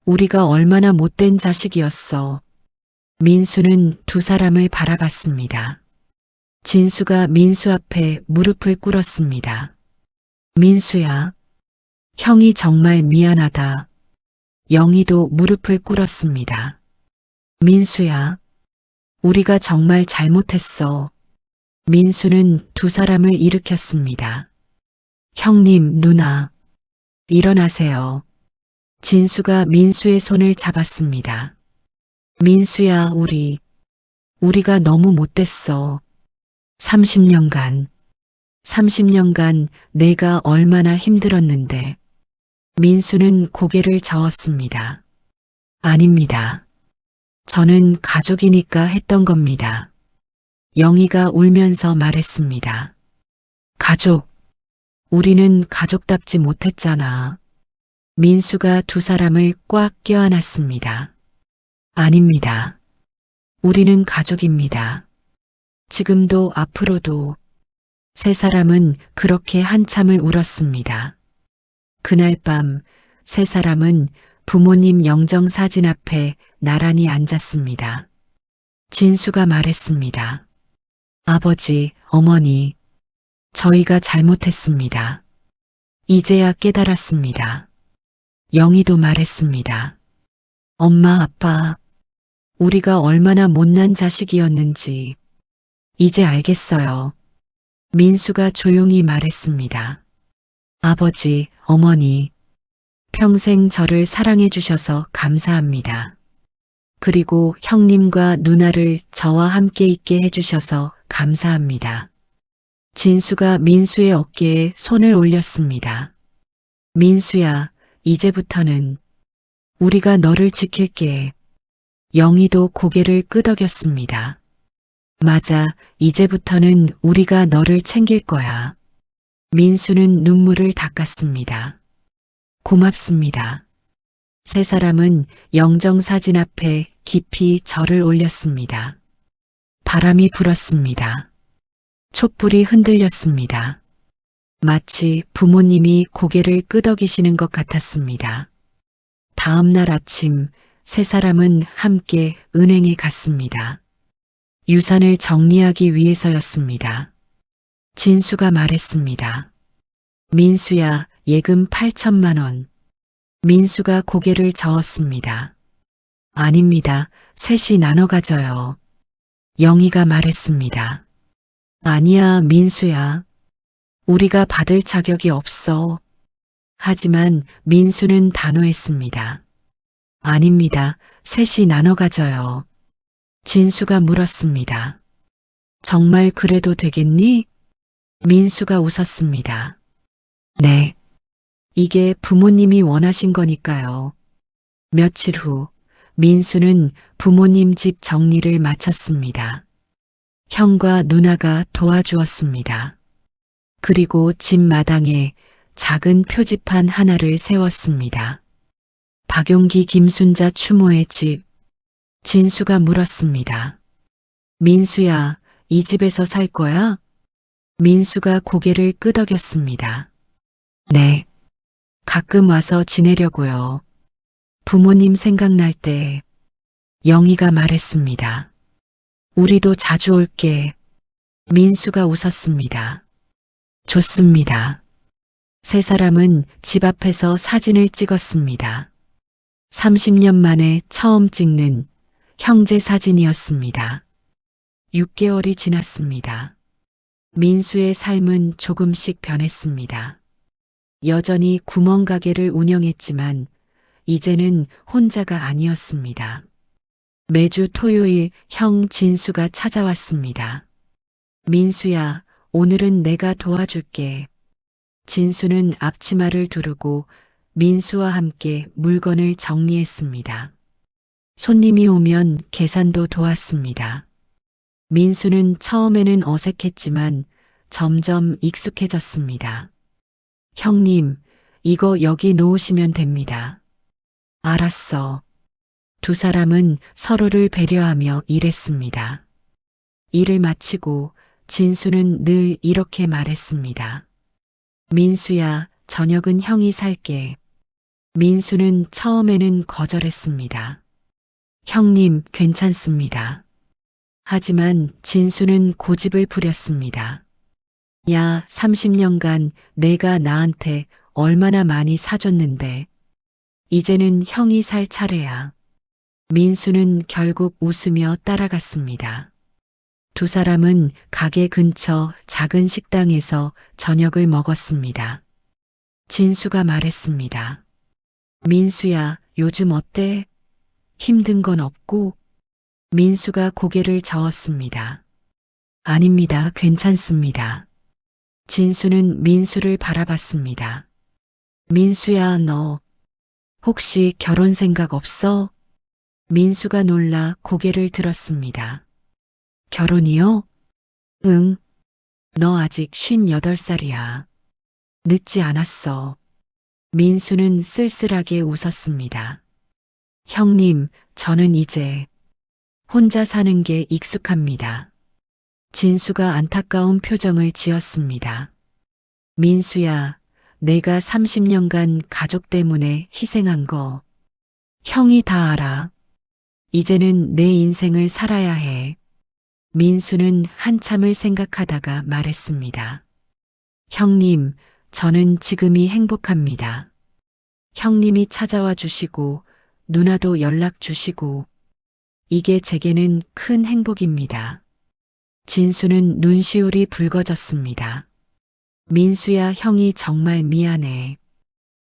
우리가 얼마나 못된 자식이었어. 민수는 두 사람을 바라봤습니다. 진수가 민수 앞에 무릎을 꿇었습니다. 민수야. 형이 정말 미안하다. 영희도 무릎을 꿇었습니다. 민수야. 우리가 정말 잘못했어. 민수는 두 사람을 일으켰습니다. 형님, 누나. 일어나세요. 진수가 민수의 손을 잡았습니다. 민수야, 우리가 너무 못됐어. 30년간 내가 얼마나 힘들었는데. 민수는 고개를 저었습니다. 아닙니다. 저는 가족이니까 했던 겁니다. 영희가 울면서 말했습니다. 가족. 우리는 가족답지 못했잖아. 민수가 두 사람을 꽉 껴안았습니다. 아닙니다. 우리는 가족입니다. 지금도 앞으로도. 세 사람은 그렇게 한참을 울었습니다. 그날 밤 세 사람은 부모님 영정사진 앞에 나란히 앉았습니다. 진수가 말했습니다. 아버지, 어머니, 저희가 잘못했습니다. 이제야 깨달았습니다. 영희도 말했습니다. 엄마, 아빠, 우리가 얼마나 못난 자식이었는지 이제 알겠어요. 민수가 조용히 말했습니다. 아버지, 어머니, 평생 저를 사랑해 주셔서 감사합니다. 그리고 형님과 누나를 저와 함께 있게 해주셔서 감사합니다. 진수가 민수의 어깨에 손을 올렸습니다. 민수야, 이제부터는 우리가 너를 지킬게. 영희도 고개를 끄덕였습니다. 맞아, 이제부터는 우리가 너를 챙길 거야. 민수는 눈물을 닦았습니다. 고맙습니다. 세 사람은 영정사진 앞에 깊이 절을 올렸습니다. 바람이 불었습니다. 촛불이 흔들렸습니다. 마치 부모님이 고개를 끄덕이시는 것 같았습니다. 다음 날 아침 세 사람은 함께 은행에 갔습니다. 유산을 정리하기 위해서였습니다. 진수가 말했습니다. 민수야, 예금 8천만 원. 민수가 고개를 저었습니다. 아닙니다. 셋이 나눠 가져요. 영희가 말했습니다. 아니야, 민수야. 우리가 받을 자격이 없어. 하지만 민수는 단호했습니다. 아닙니다. 셋이 나눠 가져요. 진수가 물었습니다. 정말 그래도 되겠니? 민수가 웃었습니다. 네. 이게 부모님이 원하신 거니까요. 며칠 후 민수는 부모님 집 정리를 마쳤습니다. 형과 누나가 도와주었습니다. 그리고 집 마당에 작은 표지판 하나를 세웠습니다. 박용기 김순자 추모의 집. 진수가 물었습니다. 민수야, 이 집에서 살 거야? 민수가 고개를 끄덕였습니다. 네. 가끔 와서 지내려고요. 부모님 생각날 때. 영희가 말했습니다. 우리도 자주 올게. 민수가 웃었습니다. 좋습니다. 세 사람은 집 앞에서 사진을 찍었습니다. 30년 만에 처음 찍는 형제 사진이었습니다. 6개월이 지났습니다. 민수의 삶은 조금씩 변했습니다. 여전히 구멍가게를 운영했지만 이제는 혼자가 아니었습니다. 매주 토요일 형 진수가 찾아왔습니다. 민수야, 오늘은 내가 도와줄게. 진수는 앞치마를 두르고 민수와 함께 물건을 정리했습니다. 손님이 오면 계산도 도왔습니다. 민수는 처음에는 어색했지만 점점 익숙해졌습니다. 형님, 이거 여기 놓으시면 됩니다. 알았어. 두 사람은 서로를 배려하며 일했습니다. 일을 마치고 진수는 늘 이렇게 말했습니다. 민수야, 저녁은 형이 살게. 민수는 처음에는 거절했습니다. 형님, 괜찮습니다. 하지만 진수는 고집을 부렸습니다. 야, 30년간 내가 나한테 얼마나 많이 사줬는데 이제는 형이 살 차례야. 민수는 결국 웃으며 따라갔습니다. 두 사람은 가게 근처 작은 식당에서 저녁을 먹었습니다. 진수가 말했습니다. 민수야, 요즘 어때? 힘든 건 없고? 민수가 고개를 저었습니다. 아닙니다. 괜찮습니다. 진수는 민수를 바라봤습니다. 민수야, 너 혹시 결혼 생각 없어? 민수가 놀라 고개를 들었습니다. 결혼이요? 응. 너 아직 58살이야. 늦지 않았어. 민수는 쓸쓸하게 웃었습니다. 형님, 저는 이제 혼자 사는 게 익숙합니다. 진수가 안타까운 표정을 지었습니다. 민수야, 내가 30년간 가족 때문에 희생한 거 형이 다 알아. 이제는 내 인생을 살아야 해. 민수는 한참을 생각하다가 말했습니다. 형님, 저는 지금이 행복합니다. 형님이 찾아와 주시고 누나도 연락 주시고 이게 제게는 큰 행복입니다. 진수는 눈시울이 붉어졌습니다. 민수야, 형이 정말 미안해.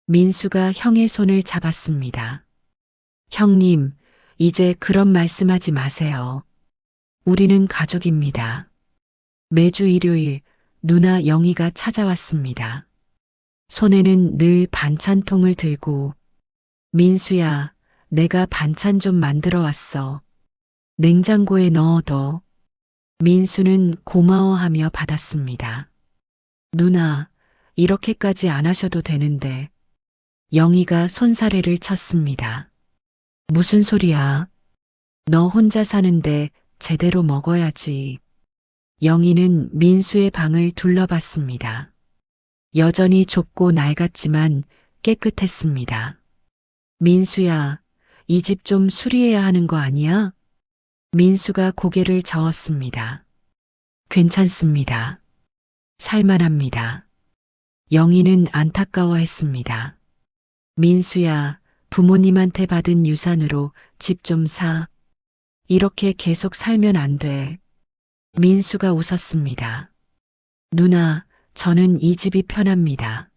민수가 형의 손을 잡았습니다. 형님, 이제 그런 말씀하지 마세요. 우리는 가족입니다. 매주 일요일 누나 영희가 찾아왔습니다. 손에는 늘 반찬통을 들고 민수야, 내가 반찬 좀 만들어 왔어. 냉장고에 넣어둬. 민수는 고마워하며 받았습니다. 누나, 이렇게까지 안 하셔도 되는데. 영희가 손사래를 쳤습니다. 무슨 소리야? 너 혼자 사는데 제대로 먹어야지. 영희는 민수의 방을 둘러봤습니다. 여전히 좁고 낡았지만 깨끗했습니다. 민수야, 이 집 좀 수리해야 하는 거 아니야? 민수가 고개를 저었습니다. 괜찮습니다. 살만합니다. 영희는 안타까워했습니다. 민수야, 부모님한테 받은 유산으로 집 좀 사. 이렇게 계속 살면 안 돼. 민수가 웃었습니다. 누나, 저는 이 집이 편합니다.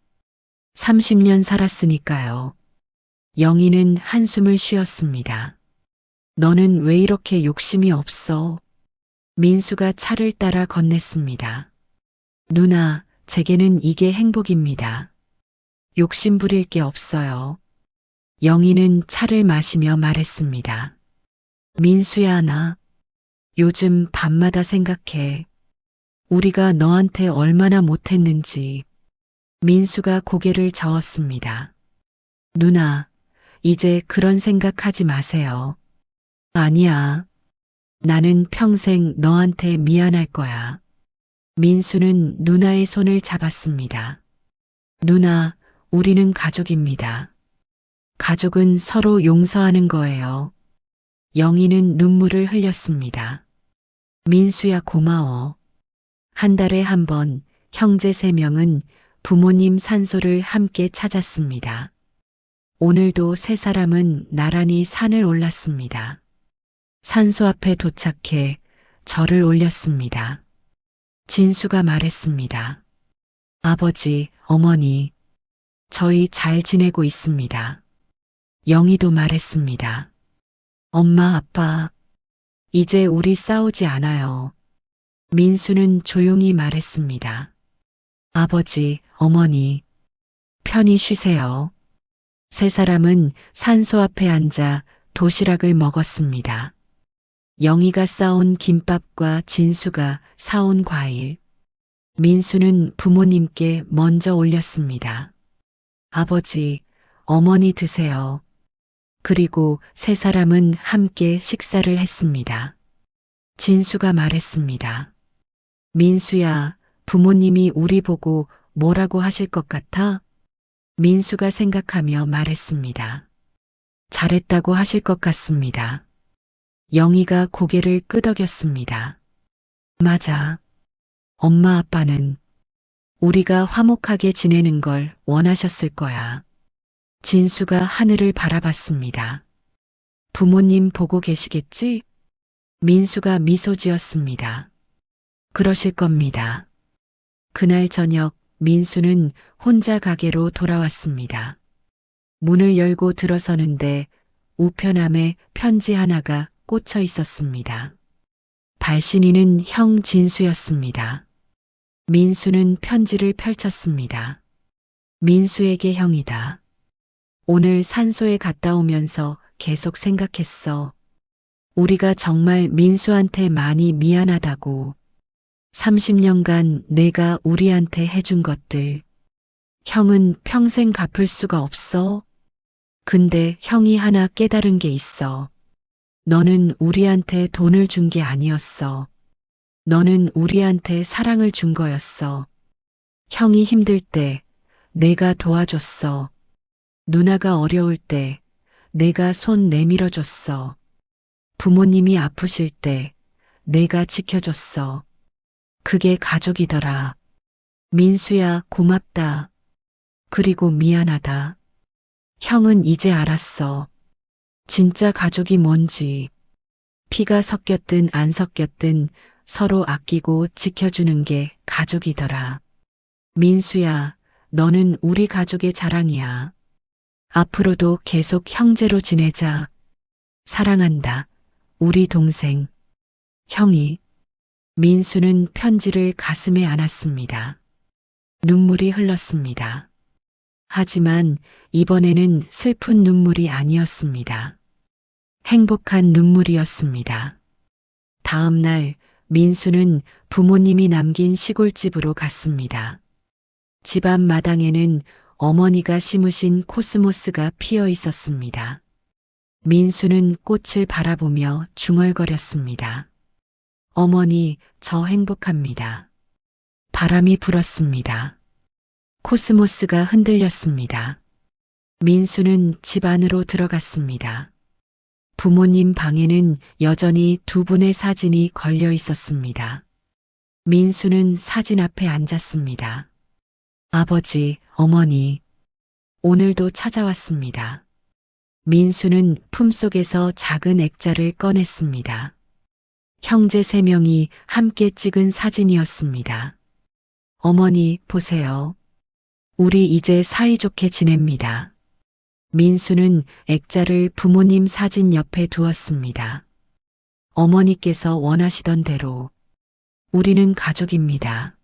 30년 살았으니까요. 영희는 한숨을 쉬었습니다. 너는 왜 이렇게 욕심이 없어? 민수가 차를 따라 건넸습니다. 누나, 제게는 이게 행복입니다. 욕심 부릴 게 없어요. 영희는 차를 마시며 말했습니다. 민수야, 나 요즘 밤마다 생각해. 우리가 너한테 얼마나 못했는지. 민수가 고개를 저었습니다. 누나, 이제 그런 생각하지 마세요. 아니야. 나는 평생 너한테 미안할 거야. 민수는 누나의 손을 잡았습니다. 누나, 우리는 가족입니다. 가족은 서로 용서하는 거예요. 영희는 눈물을 흘렸습니다. 민수야, 고마워. 한 달에 한 번 형제 3명은 부모님 산소를 함께 찾았습니다. 오늘도 3사람은 나란히 산을 올랐습니다. 산소 앞에 도착해 절을 올렸습니다. 진수가 말했습니다. 아버지, 어머니, 저희 잘 지내고 있습니다. 영희도 말했습니다. 엄마, 아빠, 이제 우리 싸우지 않아요. 민수는 조용히 말했습니다. 아버지, 어머니, 편히 쉬세요. 세 사람은 산소 앞에 앉아 도시락을 먹었습니다. 영희가 싸온 김밥과 진수가 사온 과일. 민수는 부모님께 먼저 올렸습니다. 아버지, 어머니 드세요. 그리고 세 사람은 함께 식사를 했습니다. 진수가 말했습니다. 민수야, 부모님이 우리 보고 뭐라고 하실 것 같아? 민수가 생각하며 말했습니다. 잘했다고 하실 것 같습니다. 영희가 고개를 끄덕였습니다. 맞아. 엄마 아빠는 우리가 화목하게 지내는 걸 원하셨을 거야. 진수가 하늘을 바라봤습니다. 부모님 보고 계시겠지? 민수가 미소 지었습니다. 그러실 겁니다. 그날 저녁 민수는 혼자 가게로 돌아왔습니다. 문을 열고 들어서는데 우편함에 편지 하나가 꽂혀 있었습니다. 발신인은 형 진수였습니다. 민수는 편지를 펼쳤습니다. 민수에게 형이다. 오늘 산소에 갔다 오면서 계속 생각했어. 우리가 정말 민수한테 많이 미안하다고. 30년간 내가 우리한테 해준 것들. 형은 평생 갚을 수가 없어. 근데 형이 하나 깨달은 게 있어. 너는 우리한테 돈을 준 게 아니었어. 너는 우리한테 사랑을 준 거였어. 형이 힘들 때 내가 도와줬어. 누나가 어려울 때 내가 손 내밀어 줬어. 부모님이 아프실 때 내가 지켜줬어. 그게 가족이더라. 민수야, 고맙다. 그리고 미안하다. 형은 이제 알았어. 진짜 가족이 뭔지. 피가 섞였든 안 섞였든 서로 아끼고 지켜주는 게 가족이더라. 민수야, 너는 우리 가족의 자랑이야. 앞으로도 계속 형제로 지내자. 사랑한다. 우리 동생. 형이. 민수는 편지를 가슴에 안았습니다. 눈물이 흘렀습니다. 하지만 이번에는 슬픈 눈물이 아니었습니다. 행복한 눈물이었습니다. 다음 날 민수는 부모님이 남긴 시골집으로 갔습니다. 집 앞 마당에는 어머니가 심으신 코스모스가 피어 있었습니다. 민수는 꽃을 바라보며 중얼거렸습니다. 어머니, 저 행복합니다. 바람이 불었습니다. 코스모스가 흔들렸습니다. 민수는 집 안으로 들어갔습니다. 부모님 방에는 여전히 두 분의 사진이 걸려 있었습니다. 민수는 사진 앞에 앉았습니다. 아버지, 어머니, 오늘도 찾아왔습니다. 민수는 품속에서 작은 액자를 꺼냈습니다. 형제 세 명이 함께 찍은 사진이었습니다. 어머니, 보세요. 우리 이제 사이좋게 지냅니다. 민수는 액자를 부모님 사진 옆에 두었습니다. 어머니께서 원하시던 대로 우리는 가족입니다.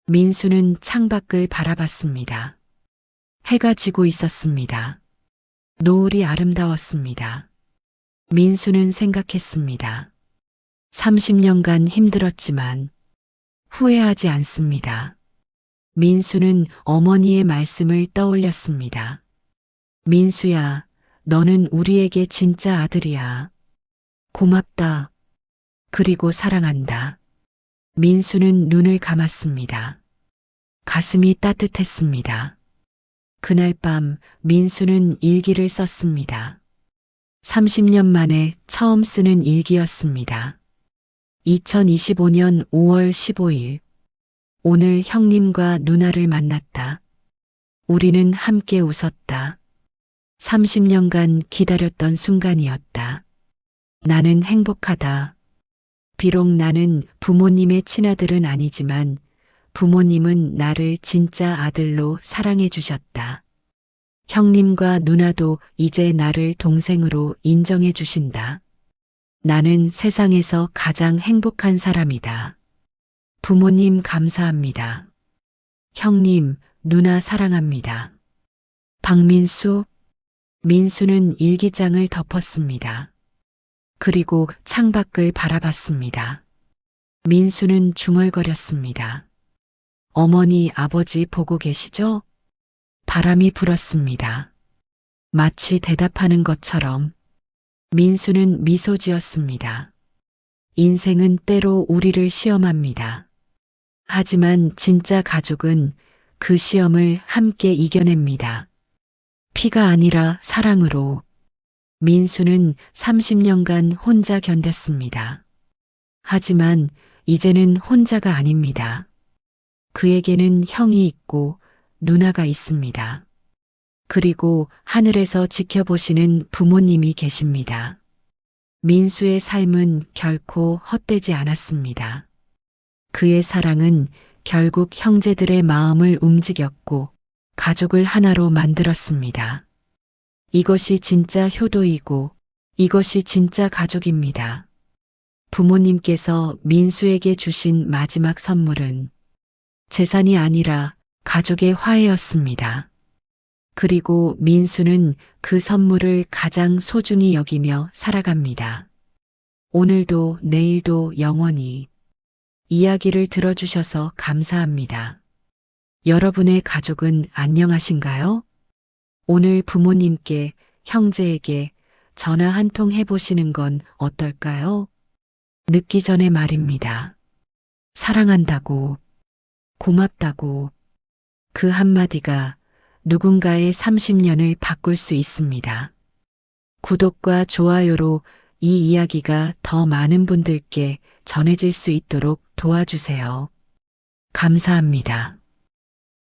민수는 창밖을 바라봤습니다. 해가 지고 있었습니다. 노을이 아름다웠습니다. 민수는 생각했습니다. 30년간 힘들었지만 후회하지 않습니다. 민수는 어머니의 말씀을 떠올렸습니다. 민수야, 너는 우리에게 진짜 아들이야. 고맙다. 그리고 사랑한다. 민수는 눈을 감았습니다. 가슴이 따뜻했습니다. 그날 밤 민수는 일기를 썼습니다. 30년 만에 처음 쓰는 일기였습니다. 2025년 5월 15일. 오늘 형님과 누나를 만났다. 우리는 함께 웃었다. 30년간 기다렸던 순간이었다. 나는 행복하다. 비록 나는 부모님의 친아들은 아니지만 부모님은 나를 진짜 아들로 사랑해 주셨다. 형님과 누나도 이제 나를 동생으로 인정해 주신다. 나는 세상에서 가장 행복한 사람이다. 부모님 감사합니다. 형님, 누나 사랑합니다. 박민수, 민수는 일기장을 덮었습니다. 그리고 창밖을 바라봤습니다. 민수는 중얼거렸습니다. 어머니, 아버지 보고 계시죠? 바람이 불었습니다. 마치 대답하는 것처럼 민수는 미소 지었습니다. 인생은 때로 우리를 시험합니다. 하지만 진짜 가족은 그 시험을 함께 이겨냅니다. 피가 아니라 사랑으로. 민수는 30년간 혼자 견뎠습니다. 하지만 이제는 혼자가 아닙니다. 그에게는 형이 있고 누나가 있습니다. 그리고 하늘에서 지켜보시는 부모님이 계십니다. 민수의 삶은 결코 헛되지 않았습니다. 그의 사랑은 결국 형제들의 마음을 움직였고 가족을 하나로 만들었습니다. 이것이 진짜 효도이고 이것이 진짜 가족입니다. 부모님께서 민수에게 주신 마지막 선물은 재산이 아니라 가족의 화해였습니다. 그리고 민수는 그 선물을 가장 소중히 여기며 살아갑니다. 오늘도 내일도 영원히. 이야기를 들어주셔서 감사합니다. 여러분의 가족은 안녕하신가요? 오늘 부모님께, 형제에게 전화 한 통 해보시는 건 어떨까요? 늦기 전에 말입니다. 사랑한다고, 고맙다고. 그 한마디가 누군가의 30년을 바꿀 수 있습니다. 구독과 좋아요로 이 이야기가 더 많은 분들께 전해질 수 있도록 도와주세요. 감사합니다.